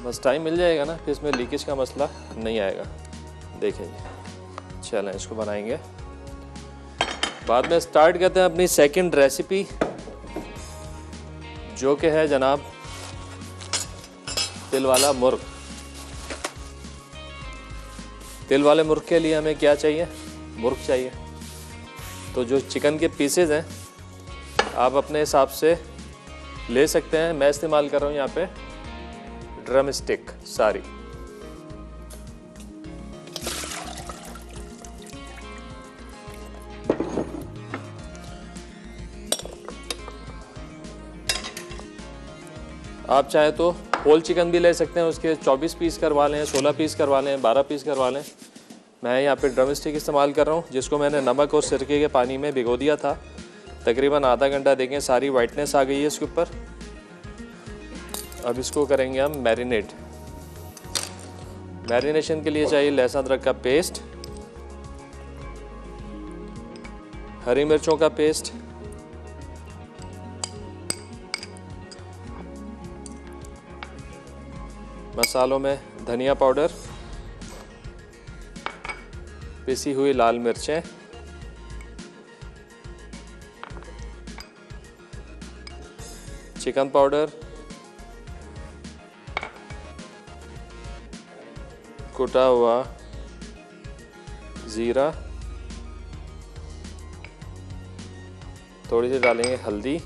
बस टाइम मिल जाएगा ना, फिर इसमें लीकेज का मसला नहीं आएगा। देखें जी, चलें इसको बनाएंगे बाद में। स्टार्ट करते हैं अपनी सेकंड रेसिपी, जो कि है जनाब तिल वाला मुर्ग। तिल वाले मुर्ग के लिए हमें क्या चाहिए? मुर्ग चाहिए। तो जो चिकन के पीसेज हैं आप अपने हिसाब से ले सकते हैं। मैं इस्तेमाल कर रहा हूँ यहाँ पे ड्रम स्टिक सारी। आप चाहे तो होल चिकन भी ले सकते हैं, उसके 24 पीस करवा लें, 16 पीस करवा लें, 12 पीस करवा लें। मैं यहाँ पे ड्रम स्टिक इस्तेमाल कर रहा हूँ, जिसको मैंने नमक और सिरके के पानी में भिगो दिया था। तकरीबन आधा घंटा। देखें सारी वाइटनेस आ गई है इसके ऊपर। अब इसको करेंगे हम मैरिनेट। मैरिनेशन के लिए चाहिए लहसुन अदरक का पेस्ट, हरी मिर्चों का पेस्ट, मसालों में धनिया पाउडर, पिसी हुई लाल मिर्चें, चिकन पाउडर, कुटा हुआ ज़ीरा, थोड़ी सी डालेंगे हल्दी,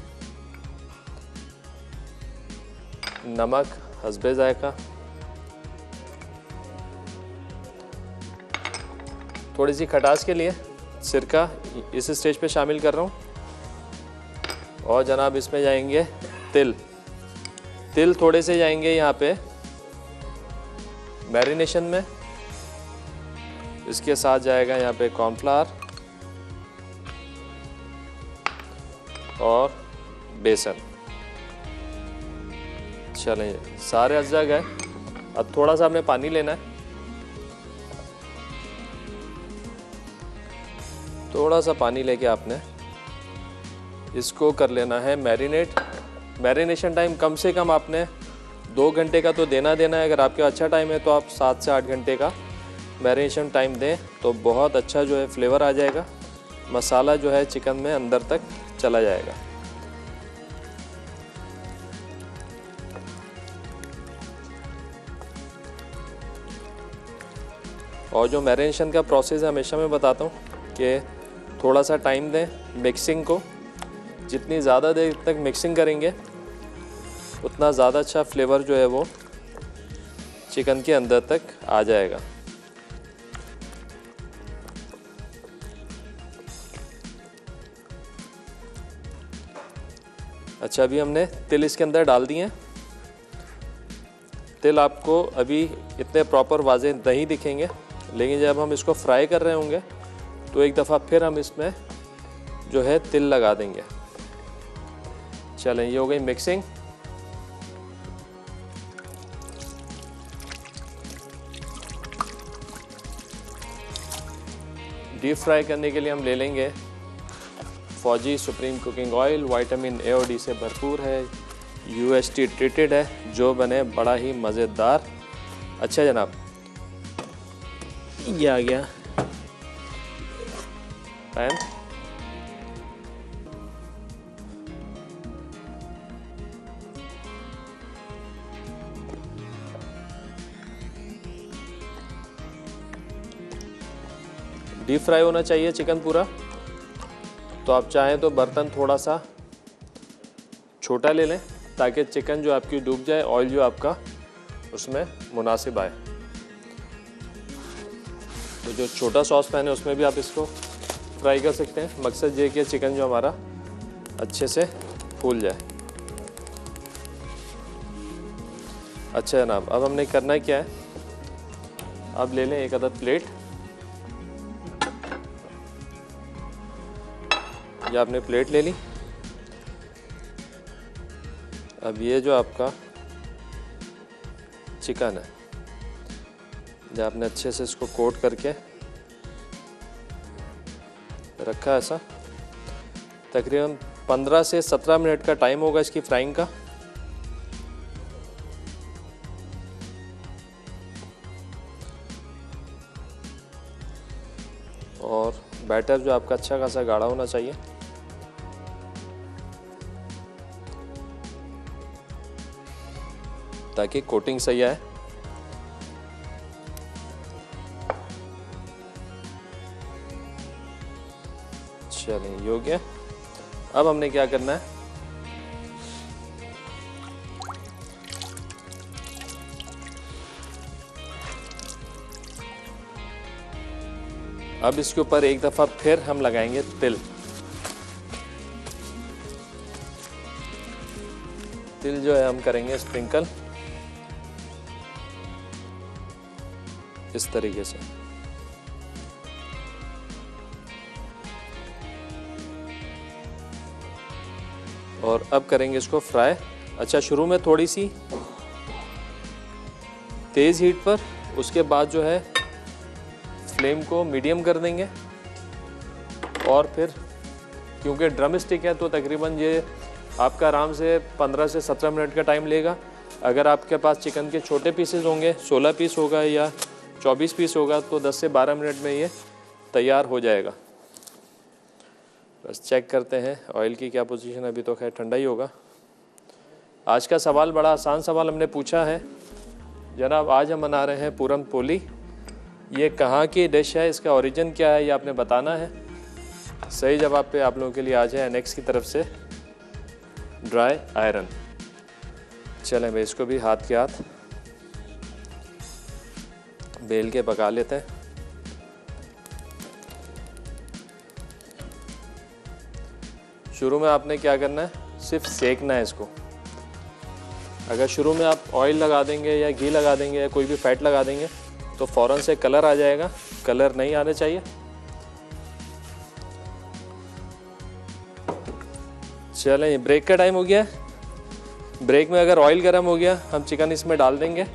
नमक हस्बे जायका, थोड़ी सी खटास के लिए सिरका इस स्टेज पे शामिल कर रहा हूँ। और जनाब इसमें जाएंगे तिल। तिल थोड़े से जाएंगे यहाँ पे मैरिनेशन में। इसके साथ जाएगा यहाँ पे कॉर्नफ्लावर और बेसन। चलें, सारे अज्जा गए। अब थोड़ा सा हमने पानी लेना है, थोड़ा सा पानी लेके आपने इसको कर लेना है मैरिनेट। मैरिनेशन टाइम कम से कम आपने 2 घंटे का तो देना है। अगर आपके अच्छा टाइम है तो आप 7 से 8 घंटे का मैरिनेशन टाइम दें तो बहुत अच्छा जो है फ्लेवर आ जाएगा, मसाला जो है चिकन में अंदर तक चला जाएगा। और जो मैरिनेशन का प्रोसेस है हमेशा मैं बताता हूँ कि थोड़ा सा टाइम दें मिक्सिंग को। जितनी ज़्यादा देर तक मिक्सिंग करेंगे उतना ज़्यादा अच्छा फ्लेवर जो है वो चिकन के अंदर तक आ जाएगा। अच्छा, अभी हमने तिल इसके अंदर डाल दिए हैं। तिल आपको अभी इतने प्रॉपर वाज़ेह नहीं दिखेंगे, लेकिन जब हम इसको फ्राई कर रहे होंगे तो एक दफ़ा फिर हम इसमें जो है तिल लगा देंगे। चलें, ये हो गई मिक्सिंग। डीप फ्राई करने के लिए हम ले लेंगे फौजी supreme cooking oil. Vitamin A और डी से भरपूर है, UST ट्रीटेड है, जो बने बड़ा ही मज़ेदार। अच्छा जनाब, ये आ गया पैन। डीप फ्राई होना चाहिए चिकन पूरा। तो आप चाहें तो बर्तन थोड़ा सा छोटा ले लें ताकि चिकन जो आपकी डूब जाए, ऑयल जो आपका उसमें मुनासिब आए। तो जो छोटा सॉस पैन है उसमें भी आप इसको फ्राई कर सकते हैं। मकसद ये कि चिकन जो हमारा अच्छे से फूल जाए। अच्छा जनाब, अब हमने करना क्या है, अब ले लें एक अदद प्लेट। ये आपने प्लेट ले ली। अब ये जो आपका चिकन है, जो आपने अच्छे से इसको कोट करके रखा है, ऐसा तकरीबन 15 से 17 मिनट का टाइम होगा इसकी फ्राइंग का। और बैटर जो आपका अच्छा खासा गाढ़ा होना चाहिए। ताकि कोटिंग सही आए। चलिए, ये हो गया। अब हमने क्या करना है, अब इसके ऊपर एक दफ़ा फिर हम लगाएंगे तिल। तिल जो है हम करेंगे स्प्रिंकल इस तरीके से। और अब करेंगे इसको फ्राई। अच्छा, शुरू में थोड़ी सी तेज़ हीट पर, उसके बाद जो है फ्लेम को मीडियम कर देंगे। और फिर क्योंकि ड्रम स्टिक है तो तकरीबन ये आपका आराम से 15 से 17 मिनट का टाइम लेगा। अगर आपके पास चिकन के छोटे पीसेस होंगे, 16 पीस होगा या 24 पीस होगा, तो 10 से 12 मिनट में ये तैयार हो जाएगा। बस चेक करते हैं ऑयल की क्या पोजीशन है। अभी तो खैर ठंडा ही होगा। आज का सवाल बड़ा आसान सवाल हमने पूछा है जनाब। आज हम बना रहे हैं पूरन पोली। ये कहाँ की डिश है, इसका ओरिजिन क्या है, ये आपने बताना है। सही जवाब पे आप लोगों के लिए आज है एनेक्स की तरफ से ड्राई आयरन। चलें भाई, इसको भी हाथ के हाथ बेल के पका लेते हैं। शुरू में आपने क्या करना है, सिर्फ सेकना है इसको। अगर शुरू में आप ऑयल लगा देंगे या घी लगा देंगे या कोई भी फैट लगा देंगे तो फ़ौरन से कलर आ जाएगा। कलर नहीं आने चाहिए। चलें, ब्रेक का टाइम हो गया। ब्रेक में अगर ऑयल गर्म हो गया हम चिकन इसमें डाल देंगे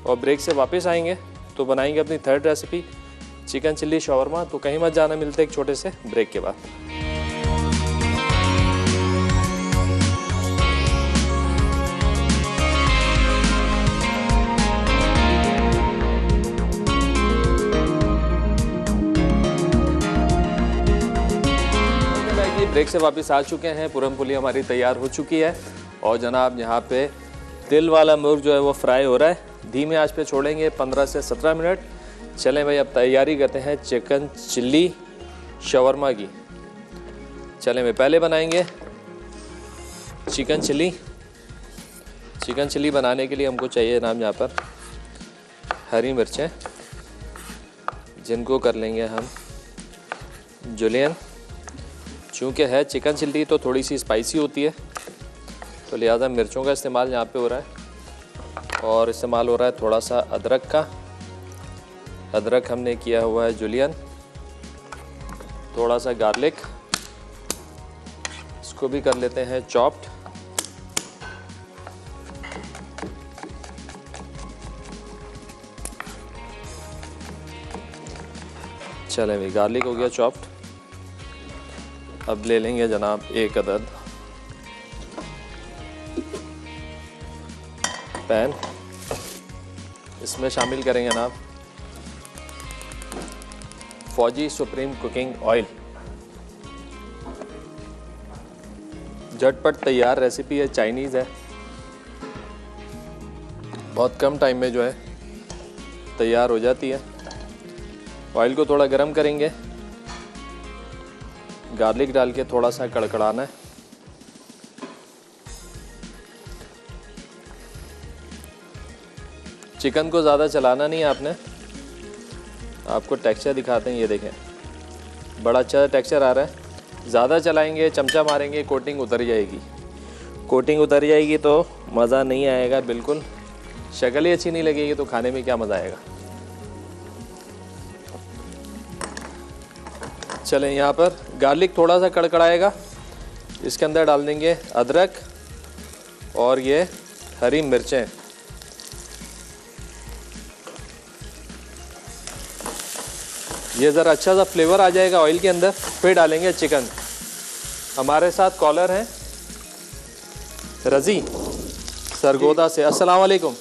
और ब्रेक से वापस आएंगे तो बनाएंगे अपनी third recipe, chicken chilli shawarma. तो कहीं मत जाना, मिलते एक छोटे से ब्रेक के बाद। ब्रेक से वापस आ चुके हैं। पूरन पुली हमारी तैयार हो चुकी है और जनाब यहाँ पे तिल वाला मुर्ग जो है वो फ्राई हो रहा है। धीमे आंच पे छोड़ेंगे 15 से 17 मिनट। चलें भाई, अब तैयारी करते हैं चिकन चिल्ली शवरमा की। चलें भाई, पहले बनाएंगे चिकन चिल्ली। चिकन चिल्ली बनाने के लिए हमको चाहिए जनाब यहाँ पर हरी मिर्चें, जिनको कर लेंगे हम जुलियन। चूँकि है चिकन चिल्ली तो थोड़ी सी स्पाइसी होती है, तो लिहाजा मिर्चों का इस्तेमाल यहाँ पे हो रहा है। और इस्तेमाल हो रहा है थोड़ा सा अदरक का। अदरक हमने किया हुआ है जुलियन। थोड़ा सा गार्लिक, इसको भी कर लेते हैं चॉप्ड। चलें भाई, गार्लिक हो गया चॉप्ड। अब ले लेंगे जनाब एक अदद पैन। इसमें शामिल करेंगे जनाब फौजी सुप्रीम कुकिंग ऑयल। झटपट तैयार रेसिपी है, चाइनीज़ है, बहुत कम टाइम में जो है तैयार हो जाती है। ऑयल को थोड़ा गरम करेंगे, गार्लिक डाल के थोड़ा सा कड़कड़ाना है। चिकन को ज़्यादा चलाना नहीं है आपने। आपको टेक्सचर दिखाते हैं, ये देखें बड़ा अच्छा टेक्सचर आ रहा है। ज़्यादा चलाएंगे, चमचा मारेंगे, कोटिंग उतर जाएगी। कोटिंग उतर जाएगी तो मज़ा नहीं आएगा, बिल्कुल शक्ल ही अच्छी नहीं लगेगी, तो खाने में क्या मज़ा आएगा। चलें, यहाँ पर गार्लिक थोड़ा सा कड़कड़ाएगा, इसके अंदर डाल देंगे अदरक और ये हरी मिर्चें। ये ज़रा अच्छा सा फ्लेवर आ जाएगा ऑयल के अंदर, फिर डालेंगे चिकन। हमारे साथ कॉलर हैं रज़ी सरगोदा से। अस्सलाम वालेकुम।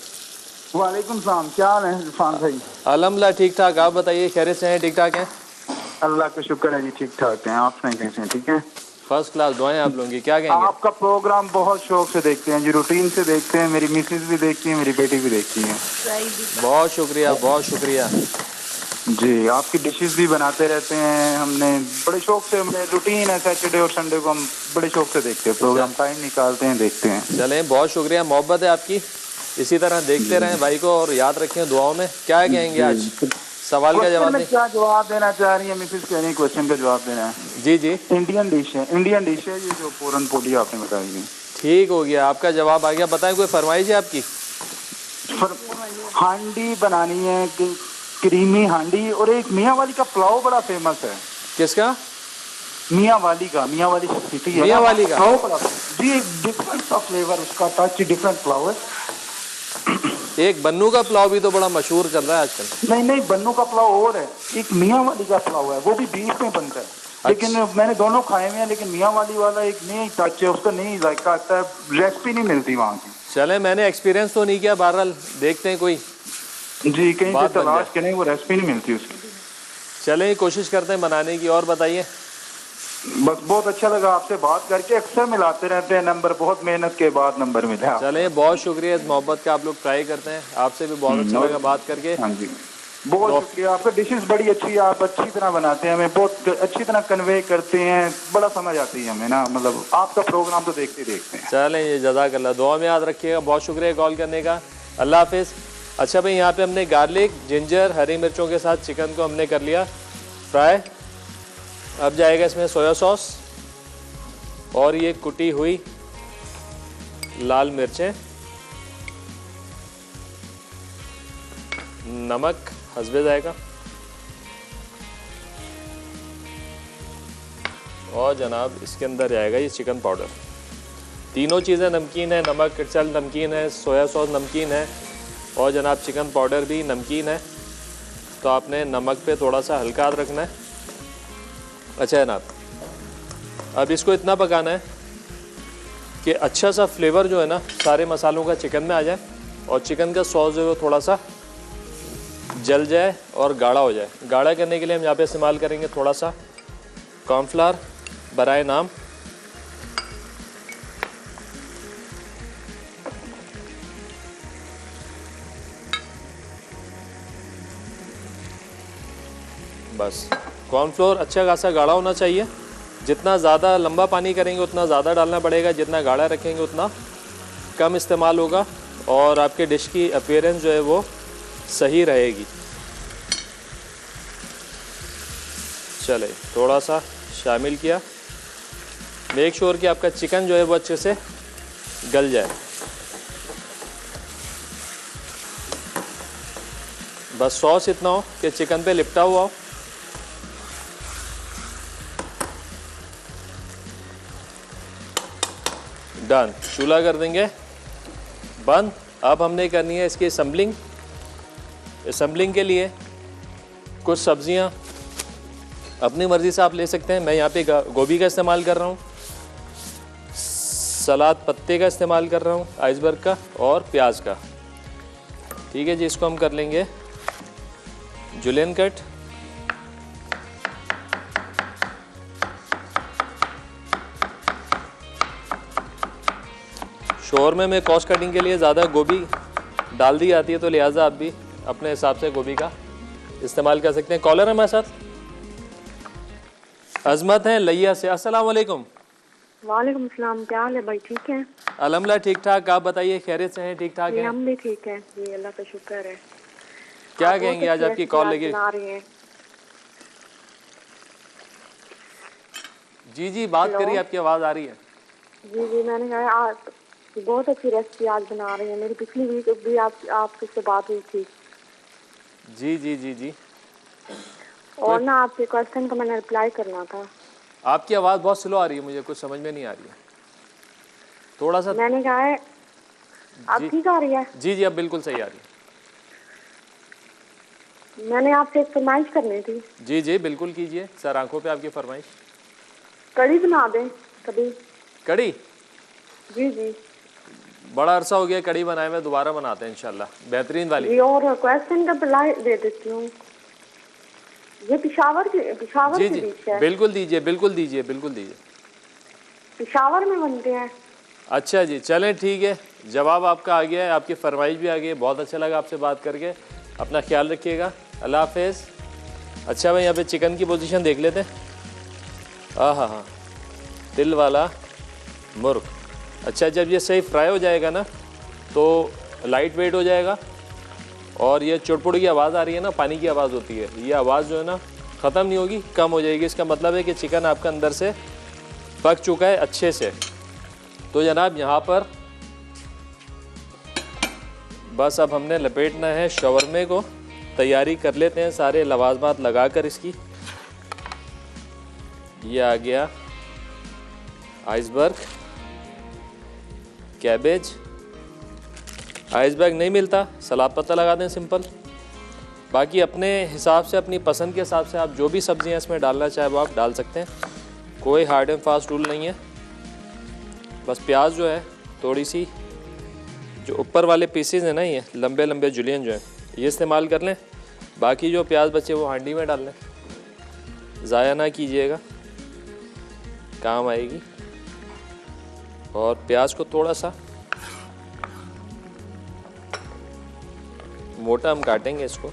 वालेकुम सलाम, क्या हाल है इरफान भाई? अल्हम्दुलिल्लाह ठीक ठाक, आप बताइए खैरियत से हैं? ठीक ठाक हैं? अल्लाह का शुक्र है जी, ठीक ठाक हैं। आप सुनाइए कैसे हैं? ठीक है, फर्स्ट क्लास। दुआएं आप लोगों की, क्या कहेंगे? आपका प्रोग्राम बहुत शौक से देखते हैं जी, रूटीन से देखते हैं। मेरी मिसेज भी देखती है, मेरी बेटी भी देखती है। बहुत शुक्रिया, बहुत शुक्रिया जी। आपकी डिशेस भी बनाते रहते हैं, हमने बड़े शौक से, हमें रूटीन है सैटरडे और संडे को हम बड़े शौक से देखते हैं प्रोग्राम, टाइम निकालते हैं, देखते हैं। चलें, बहुत शुक्रिया, मोहब्बत है आपकी, इसी तरह देखते रहें भाई को और याद रखें दुआओं में। क्या कहेंगे आज सवाल का जवाब दें? क्या जवाब देना चाह रही है मिसेज? कहने क्वेश्चन का जवाब देना है। जी जी, इंडियन डिश है, इंडियन डिश है ये जो पूरन पोली आपने बताई है। ठीक हो गया, आपका जवाब आ गया। बताएं, कोई फरमाइश है आपकी? हांडी बनानी है कि क्रीमी हांडी, और एक मियाँ वाली का पुलाव बड़ा फेमस है। किसका? मियाँ वाली का, मियाँ वाली सिटी है, मियाँ वाली का पुलाव बड़ा जी, एक डिफरेंट सा फ्लेवर उसका, टच डिफरेंट पुलाव है। एक बन्नू का पुलाव भी तो बड़ा मशहूर चल रहा है आजकल। नहीं, बन्नू का पुलाव और है, एक मियाँ वाली का पुलाव है, वो भी बीफ में बनता है। लेकिन मैंने दोनों खाए हुए हैं, लेकिन मियाँ वाली वाला एक नई टच है उसका, नहीं जायका आता है, रेसिपी नहीं मिलती वहाँ की। चले, मैंने एक्सपीरियंस तो नहीं किया, बहरहाल देखते हैं कोई जी, कहीं से बात बन तलाश जाए। करें, वो रेसिपी नहीं मिलती उसकी। चले, कोशिश करते हैं बनाने की। और बताइए। बस बहुत अच्छा लगा आपसे बात करके, अक्सर मिलाते रहते हैं नंबर, बहुत मेहनत के बाद नंबर मिला। चले, बहुत शुक्रिया, इस मोहब्बत का आप लोग ट्राई करते हैं। आपसे भी बहुत अच्छा लगा बात करके। हाँ जी, बहुत शुक्रिया आपका। डिशेस बड़ी अच्छी है, आप अच्छी तरह बनाते हैं, हमें बहुत अच्छी तरह कन्वे करते हैं, बड़ा समझ आती है हमें ना, मतलब आपका प्रोग्राम तो देखते देखते हैं। चलें, ये जज़ाकल्लाह, दुआ में याद रखिएगा। बहुत शुक्रिया कॉल करने का, अल्लाह हाफिज़। अच्छा भाई, यहाँ पे हमने गार्लिक, जिंजर, हरी मिर्चों के साथ चिकन को हमने कर लिया फ्राई। अब जाएगा इसमें सोया सॉस और ये कुटी हुई लाल मिर्चें, नमक हस्बे जाएगा, और जनाब इसके अंदर जाएगा ये चिकन पाउडर। तीनों चीज़ें नमकीन है, नमक चल नमकीन है, सोया सॉस नमकीन है, और जनाब चिकन पाउडर भी नमकीन है। तो आपने नमक पे थोड़ा सा हल्का हाथ रखना है। अच्छा जनाब, अब इसको इतना पकाना है कि अच्छा सा फ्लेवर जो है ना सारे मसालों का चिकन में आ जाए, और चिकन का सॉस जो है वो थोड़ा सा जल जाए और गाढ़ा हो जाए। गाढ़ा करने के लिए हम यहाँ पे इस्तेमाल करेंगे थोड़ा सा कॉर्नफ्लावर बराए नाम, बस कॉर्नफ्लोर अच्छा खासा गाढ़ा होना चाहिए। जितना ज़्यादा लंबा पानी करेंगे उतना ज़्यादा डालना पड़ेगा, जितना गाढ़ा रखेंगे उतना कम इस्तेमाल होगा और आपके डिश की अपीयरेंस जो है वो सही रहेगी। चले थोड़ा सा शामिल किया। मेक श्योर कि आपका चिकन जो है वो अच्छे से गल जाए। बस सॉस इतना हो कि चिकन पे लिपटा हुआ हो। डन, चूल्हा कर देंगे बंद। अब हमने करनी है इसकी असम्बलिंग। असम्बलिंग के लिए कुछ सब्जियां अपनी मर्ज़ी से आप ले सकते हैं। मैं यहाँ पे गोभी का इस्तेमाल कर रहा हूँ, सलाद पत्ते का इस्तेमाल कर रहा हूँ, आइसबर्ग का और प्याज का। ठीक है जी, इसको हम कर लेंगे जुलियन कट। शोरमे में कॉस्ट कटिंग के लिए ज़्यादा गोभी डाल दी जाती है, तो लिहाजा आप भी अपने हिसाब से गोभी का इस्तेमाल कर सकते हैं। कॉलर है हमारे साथ, अजमत हैं लैया से। अस्सलाम वालेकुम। वालेकुम सलाम, क्या हाल है भाई? ठीक है अल्हम्दुलिल्लाह ठीक ठाक। आप बताइए खैरियत से हैं? ठीक ठाक जी, हैं? हम भी ठीक है जी, अल्लाह का शुक्र है। क्या कहेंगे आज आपकी कॉल लगी? बना रही हैं। जी जी, बात करिए, आपकी आवाज़ आ रही है। जी जी, मैंने कहा आज बहुत अच्छी रेसिपी आज बना रही है। मेरी पिछली वीक भी आपसे बात हुई थी। जी जी जी जी, और ना आपके क्वेश्चन का मैंने रिप्लाई करना था। आपकी आवाज़ बहुत स्लो आ रही है, मुझे कुछ समझ में नहीं आ रही है। थोड़ा सा मैंने कहा है अब ठीक आ रही है? जी जी, अब बिल्कुल सही आ रही है। मैंने आपसे एक फरमाइश करनी थी। जी जी बिल्कुल कीजिए, सर आंखों पे आपकी फरमाइश। कड़ी बना दें कभी। कड़ी? जी जी बड़ा अरसा हो गया कड़ी बनाए हुए, दोबारा बनाते हैं इंशाल्लाह, बेहतरीन वाली। जी, और क्वेश्चन का रिप्लाई दे देती हूँ। ये पेशावर जी की जी डिश है। बिल्कुल दीजिए, बिल्कुल दीजिए, बिल्कुल दीजिए। पेशावर में बनते हैं। अच्छा जी, चलें ठीक है, जवाब आपका आ गया है, आपकी फरमाइश भी आ गई है। बहुत अच्छा लगा आपसे बात करके। अपना ख्याल रखिएगा, अल्लाह हाफिज़। अच्छा भाई, यहाँ पे चिकन की पोजीशन देख लेते हैं। हाँ, दिल वाला मुर्ग। अच्छा, जब ये सही फ्राई हो जाएगा ना तो लाइट वेट हो जाएगा और ये चुड़पुड़ की आवाज़ आ रही है ना, पानी की आवाज़ होती है, ये आवाज़ जो है ना ख़त्म नहीं होगी, कम हो जाएगी। इसका मतलब है कि चिकन आपका अंदर से पक चुका है अच्छे से। तो जनाब यहाँ पर बस अब हमने लपेटना है शवरमे को। तैयारी कर लेते हैं सारे लवाजमात लगा कर इसकी। ये आ गया आइसबर्ग, कैबेज। आइसबर्ग नहीं मिलता, सलाद पत्ता लगा दें सिंपल। बाकी अपने हिसाब से, अपनी पसंद के हिसाब से आप जो भी सब्जियां इसमें डालना चाहे वो आप डाल सकते हैं, कोई हार्ड एंड फास्ट रूल नहीं है। बस प्याज जो है थोड़ी सी, जो ऊपर वाले पीसेस हैं ना, ये लंबे लंबे जुलियन जो हैं, ये इस्तेमाल कर लें। बाकी जो प्याज बचे वो हांडी में डाल लें, ज़ाया ना कीजिएगा, काम आएगी। और प्याज को थोड़ा सा मोटा हम काटेंगे इसको,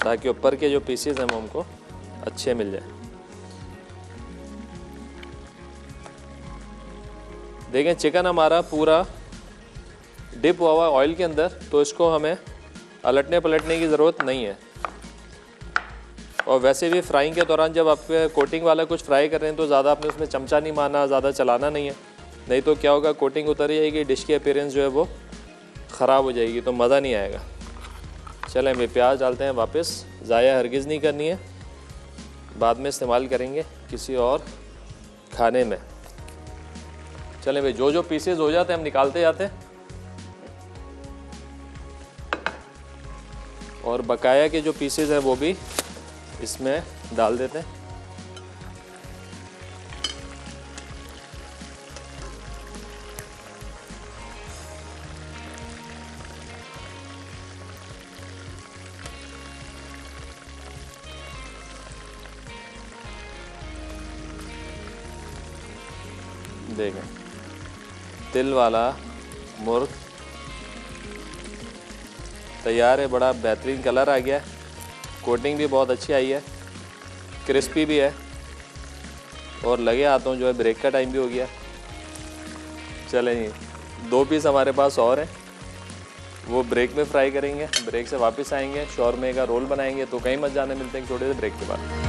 ताकि ऊपर के जो पीसेस हैं वो हमको अच्छे मिल जाए। देखें चिकन हमारा पूरा डिप हुआ हुआ ऑयल के अंदर, तो इसको हमें अलटने पलटने की ज़रूरत नहीं है। और वैसे भी फ्राइंग के दौरान जब आप कोटिंग वाला कुछ फ्राई कर रहे हैं तो ज़्यादा आपने उसमें चमचा नहीं मारना, ज़्यादा चलाना नहीं है, नहीं तो क्या होगा, कोटिंग उतर जाएगी, डिश की अपीयरेंस जो है वो ख़राब हो जाएगी, तो मज़ा नहीं आएगा। चलें हम प्याज डालते हैं वापस, ज़ाया हरगिज़ नहीं करनी है, बाद में इस्तेमाल करेंगे किसी और खाने में। चलें भाई, जो जो पीसेस हो जाते हैं हम निकालते जाते हैं और बकाया के जो पीसेस हैं वो भी इसमें डाल देते हैं। देखें तिल वाला मुर्ग तैयार है, बड़ा बेहतरीन कलर आ गया है। कोटिंग भी बहुत अच्छी आई है, क्रिस्पी भी है और लगे हाथों जो है ब्रेक का टाइम भी हो गया। चलें जी, 2 पीस हमारे पास और हैं, वो ब्रेक में फ्राई करेंगे। ब्रेक से वापस आएंगे, शौरमे का रोल बनाएंगे। तो कहीं मत जाने, मिलते हैं छोटे से ब्रेक के बाद।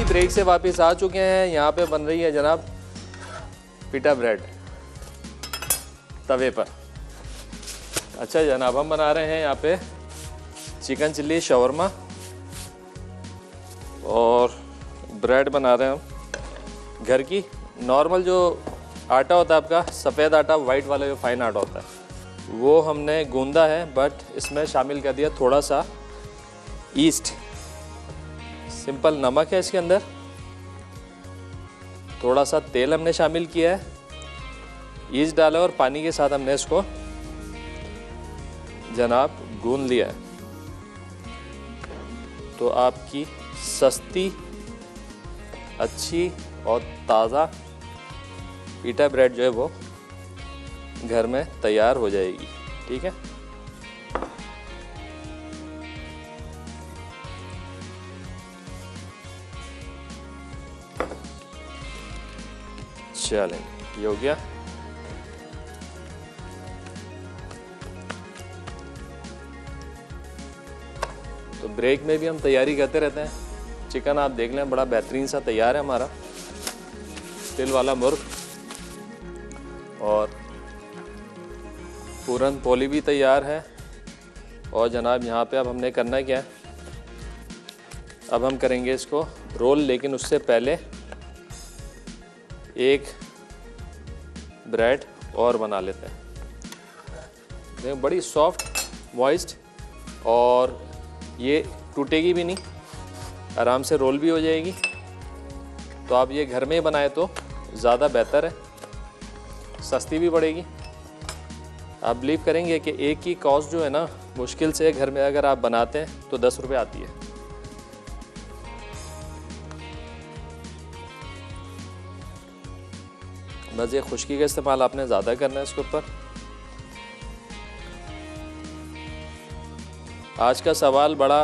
ब्रेक से वापस आ चुके हैं। यहाँ पे बन रही है जनाब पिटा ब्रेड तवे पर। अच्छा जनाब, हम बना रहे हैं यहाँ पे चिकन चिल्ली शवरमा और ब्रेड बना रहे हैं हम घर की। नॉर्मल जो आटा होता है आपका, सफ़ेद आटा, वाइट वाला जो फाइन आटा होता है, वो हमने गूंदा है, बट इसमें शामिल कर दिया थोड़ा सा ईस्ट। सिंपल नमक है इसके अंदर, थोड़ा सा तेल हमने शामिल किया है, ईस्ट डाला और पानी के साथ हमने इसको जनाब गूंद लिया है। तो आपकी सस्ती, अच्छी और ताज़ा पीटा ब्रेड जो है वो घर में तैयार हो जाएगी। ठीक है, चलें, ये हो गया। तो ब्रेक में भी हम तैयारी करते रहते हैं। चिकन आप देख लें, बड़ा बेहतरीन सा तैयार है हमारा तिल वाला मुर्ग, और पूरन पोली भी तैयार है। और जनाब यहाँ पे अब हमने करना क्या है, अब हम करेंगे इसको रोल, लेकिन उससे पहले एक ब्रेड और बना लेते हैं। देखो बड़ी सॉफ्ट, मॉइस्ट, और ये टूटेगी भी नहीं, आराम से रोल भी हो जाएगी। तो आप ये घर में ही बनाए तो ज़्यादा बेहतर है, सस्ती भी पड़ेगी। आप बिलीव करेंगे कि एक की कॉस्ट जो है ना, मुश्किल से घर में अगर आप बनाते हैं तो 10 रुपये आती है। बस ये खुश्की का इस्तेमाल आपने ज़्यादा करना है इसके ऊपर। आज का सवाल बड़ा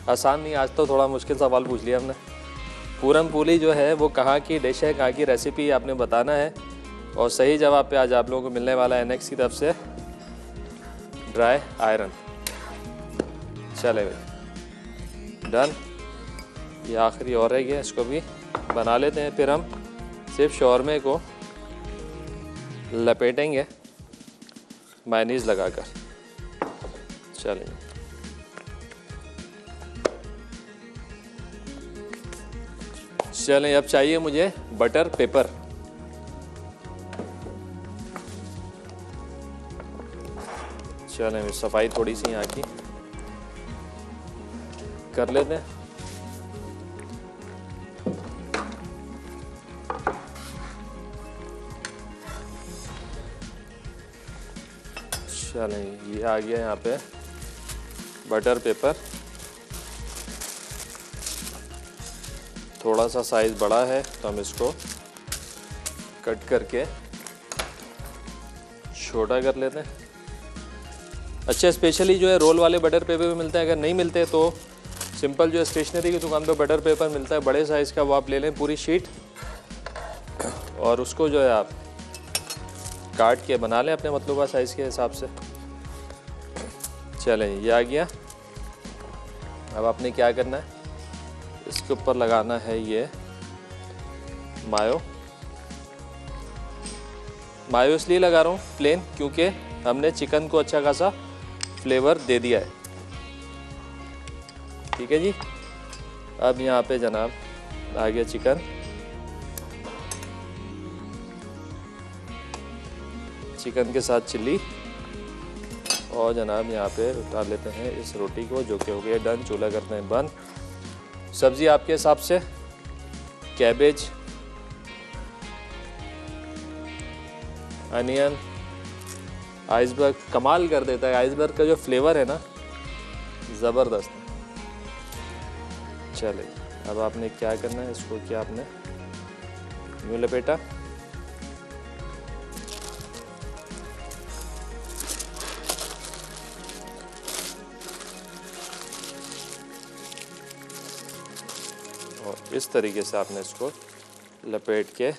आसान नहीं, आज तो थोड़ा मुश्किल सवाल पूछ लिया हमने। पूरन पोली जो है वो कहाँ की डिश है, कहाँ की रेसिपी आपने बताना है। और सही जवाब पे आज आप लोगों को मिलने वाला है एनेक्स की तरफ से ड्राई आयरन। चले भाई, डन। ये आखिरी और रह गया, इसको भी बना लेते हैं। फिर हम सिर्फ शौरमे को लपेटेंगे मायनीज़ लगाकर। चलिए, चलें, अब चाहिए मुझे बटर पेपर। चलें, सफाई थोड़ी सी यहाँ की कर लेते हैं। चलें, ये आ गया यहाँ पे बटर पेपर। थोड़ा सा साइज़ बड़ा है तो हम इसको कट करके छोटा कर लेते हैं। अच्छा, स्पेशली जो है रोल वाले बटर पेपर भी मिलते हैं। अगर नहीं मिलते तो सिंपल जो है स्टेशनरी की दुकान पे बटर पेपर मिलता है बड़े साइज़ का, वो आप ले लें पूरी शीट, और उसको जो है आप काट के बना लें अपने मतलूबा साइज़ के हिसाब से। चलें, ये आ गया। अब आपने क्या करना है, इसके ऊपर लगाना है ये मायो। मायो इसलिए लगा रहा हूँ प्लेन, क्योंकि हमने चिकन को अच्छा खासा फ्लेवर दे दिया है। ठीक है जी। अब यहाँ पे जनाब आ गया चिकन। चिकन के साथ चिल्ली, और जनाब यहाँ पे उतार लेते हैं इस रोटी को, जो कि हो गया डन। चूल्हा करते हैं बंद। सब्ज़ी आपके हिसाब से, कैबेज, अनियन, आइसबर्ग कमाल कर देता है। आइसबर्ग का जो फ्लेवर है ना, ज़बरदस्त। चलिए अब आपने क्या करना है, इसको क्या आपने यूँ लपेटा, और इस तरीके से आपने इसको लपेट के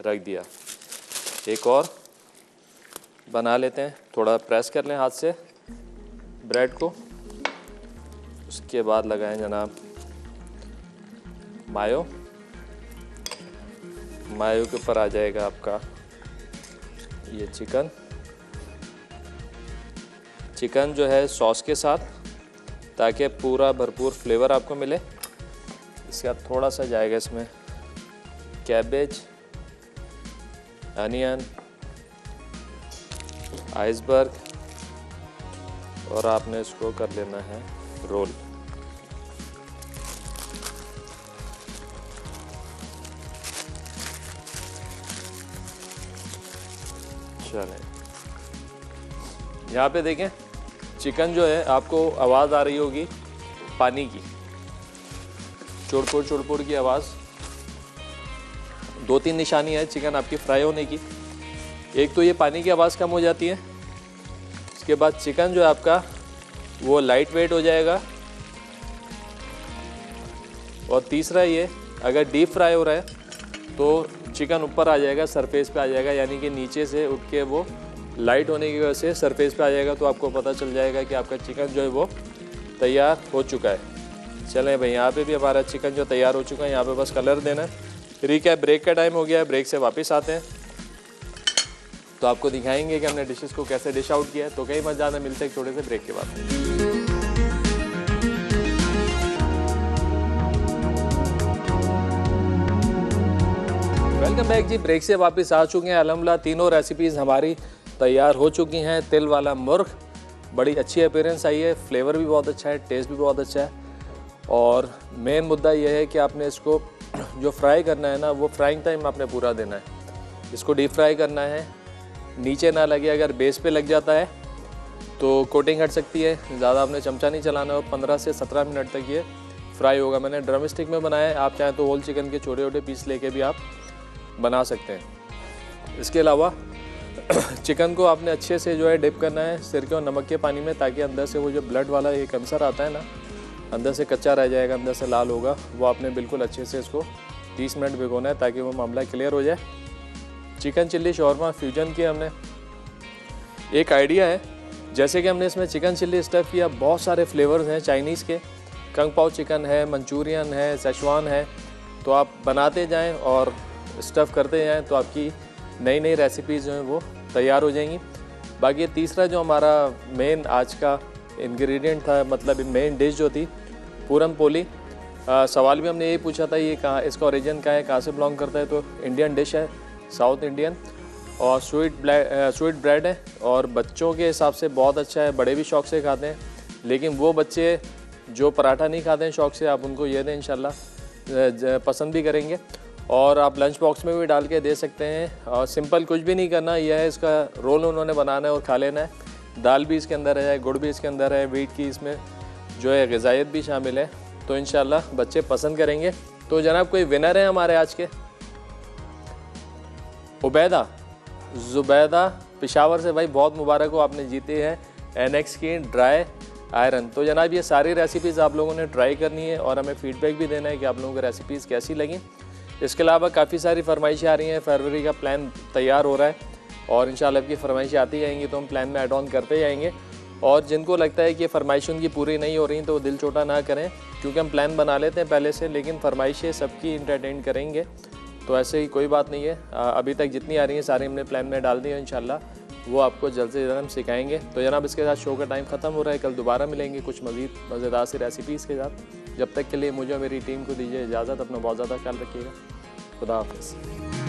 रख दिया। एक और बना लेते हैं, थोड़ा प्रेस कर लें हाथ से ब्रेड को, उसके बाद लगाएं जनाब मायो। मायो के ऊपर आ जाएगा आपका ये चिकन। चिकन जो है सॉस के साथ, ताकि पूरा भरपूर फ्लेवर आपको मिले। इसके बाद थोड़ा सा जाएगा इसमें कैबेज, अनियन, आइसबर्ग, और आपने इसको कर लेना है रोल। चलें, यहाँ पे देखें चिकन जो है, आपको आवाज़ आ रही होगी पानी की, चुड़पुड़ की आवाज़। 2-3 निशानी है चिकन आपकी फ्राई होने की। एक तो ये पानी की आवाज़ कम हो जाती है, उसके बाद चिकन जो है आपका वो लाइट वेट हो जाएगा, और तीसरा ये अगर डीप फ्राई हो रहा है तो चिकन ऊपर आ जाएगा, सरफेस पे आ जाएगा, यानी कि नीचे से उठ के वो लाइट होने की वजह से सरफेस पे आ जाएगा, तो आपको पता चल जाएगा कि आपका चिकन जो है वो तैयार हो चुका है। चलें भाई, यहाँ पे भी हमारा चिकन जो तैयार हो चुका है, यहाँ पे बस कलर देना है। ठीक है, ब्रेक का टाइम हो गया है, ब्रेक से वापस आते हैं तो आपको दिखाएंगे कि हमने डिशेस को कैसे डिश आउट किया है। तो कहीं मत जाना, मिलते हैं एक छोटे से ब्रेक के बाद। वेलकम बैक जी, ब्रेक से वापस आ चुके हैं। अल्हम्दुलिल्लाह तीनों रेसिपीज़ हमारी तैयार हो चुकी हैं। तिल वाला मुर्ग, बड़ी अच्छी अपीयरेंस आई है, फ्लेवर भी बहुत अच्छा है, टेस्ट भी बहुत अच्छा है, और मेन मुद्दा यह है कि आपने इसको जो फ्राई करना है ना, वो फ्राइंग टाइम आपने पूरा देना है। इसको डीप फ्राई करना है, नीचे ना लगे। अगर बेस पे लग जाता है तो कोटिंग हट सकती है, ज़्यादा आपने चमचा नहीं चलाना है, और 15 से 17 मिनट तक ये फ्राई होगा। मैंने ड्रम स्टिक में बनाया है, आप चाहें तो होल चिकन के छोटे छोटे पीस लेके भी आप बना सकते हैं। इसके अलावा चिकन को आपने अच्छे से जो है डिप करना है सिरके और नमक के पानी में, ताकि अंदर से वो जो ब्लड वाला एक अंसर आता है ना, अंदर से कच्चा रह जाएगा, अंदर से लाल होगा, वो आपने बिल्कुल अच्छे से इसको 30 मिनट भिगोना है, ताकि वो मामला क्लियर हो जाए। चिकन चिल्ली शौरमा फ्यूजन किया हमने। एक आइडिया है, जैसे कि हमने इसमें चिकन चिल्ली स्टफ़ किया, बहुत सारे फ्लेवर्स हैं चाइनीज़ के, कंग पाओ चिकन है, मंचूरियन है, सेशवान है, तो आप बनाते जाएं और स्टफ़ करते जाएं, तो आपकी नई नई रेसिपीज़ जो हैं वो तैयार हो जाएंगी। बाकी तीसरा जो हमारा मेन आज का इंग्रेडिएंट था, मतलब मेन डिश जो थी, पूरन पोली। सवाल भी हमने यही पूछा था, ये कहाँ, इसका ओरिजिन कहाँ है, कहाँ से बिलोंग करता है, तो इंडियन डिश है, साउथ इंडियन, और स्वीट ब्रेड है, और बच्चों के हिसाब से बहुत अच्छा है, बड़े भी शौक़ से खाते हैं। लेकिन वो बच्चे जो पराठा नहीं खाते हैं शौक़ से, आप उनको ये दें, इंशाल्लाह पसंद भी करेंगे, और आप लंच बॉक्स में भी डाल के दे सकते हैं। और सिंपल कुछ भी नहीं करना, यह है इसका रोल उन्होंने बनाना है और खा लेना है। दाल भी इसके अंदर है, गुड़ भी इसके अंदर है, वीट की इसमें जो है ग़िज़ाइयत भी शामिल है, तो इंशाल्लाह बच्चे पसंद करेंगे। तो जनाब कोई विनर है हमारे आज के? ज़ुबैदा पेशावर से, भाई बहुत मुबारक हो, आपने जीते हैं NX की ड्राई आयरन। तो जनाब ये सारी रेसिपीज़ आप लोगों ने ट्राई करनी है और हमें फ़ीडबैक भी देना है कि आप लोगों को रेसिपीज़ कैसी लगी। इसके अलावा काफ़ी सारी फरमाइशें आ रही हैं, फरवरी का प्लान तैयार हो रहा है, और इंशाल्लाह आपकी फरमाइशें आती जाएंगी तो हम प्लान में ऐड ऑन करते जाएंगे। और जिनको लगता है कि फ़रमाइशें उनकी पूरी नहीं हो रही तो दिल छोटा ना करें, क्योंकि हम प्लान बना लेते हैं पहले से, लेकिन फरमाइशें सबकी इंटरटेन करेंगे, तो ऐसे ही कोई बात नहीं है। अभी तक जितनी आ रही हैं सारी हमने प्लान में डाल दी है, इंशाल्लाह वो आपको जल्द से जल्द हम सिखाएंगे। तो जनाब इसके साथ शो का टाइम ख़त्म हो रहा है, कल दोबारा मिलेंगे कुछ मज़ीद मज़ेदार सी रेसिपीज़ के साथ। जब तक के लिए मुझे और मेरी टीम को दीजिए इजाज़त, अपना बहुत ज़्यादा ख्याल रखिएगा। खुदा हाफ़िज़।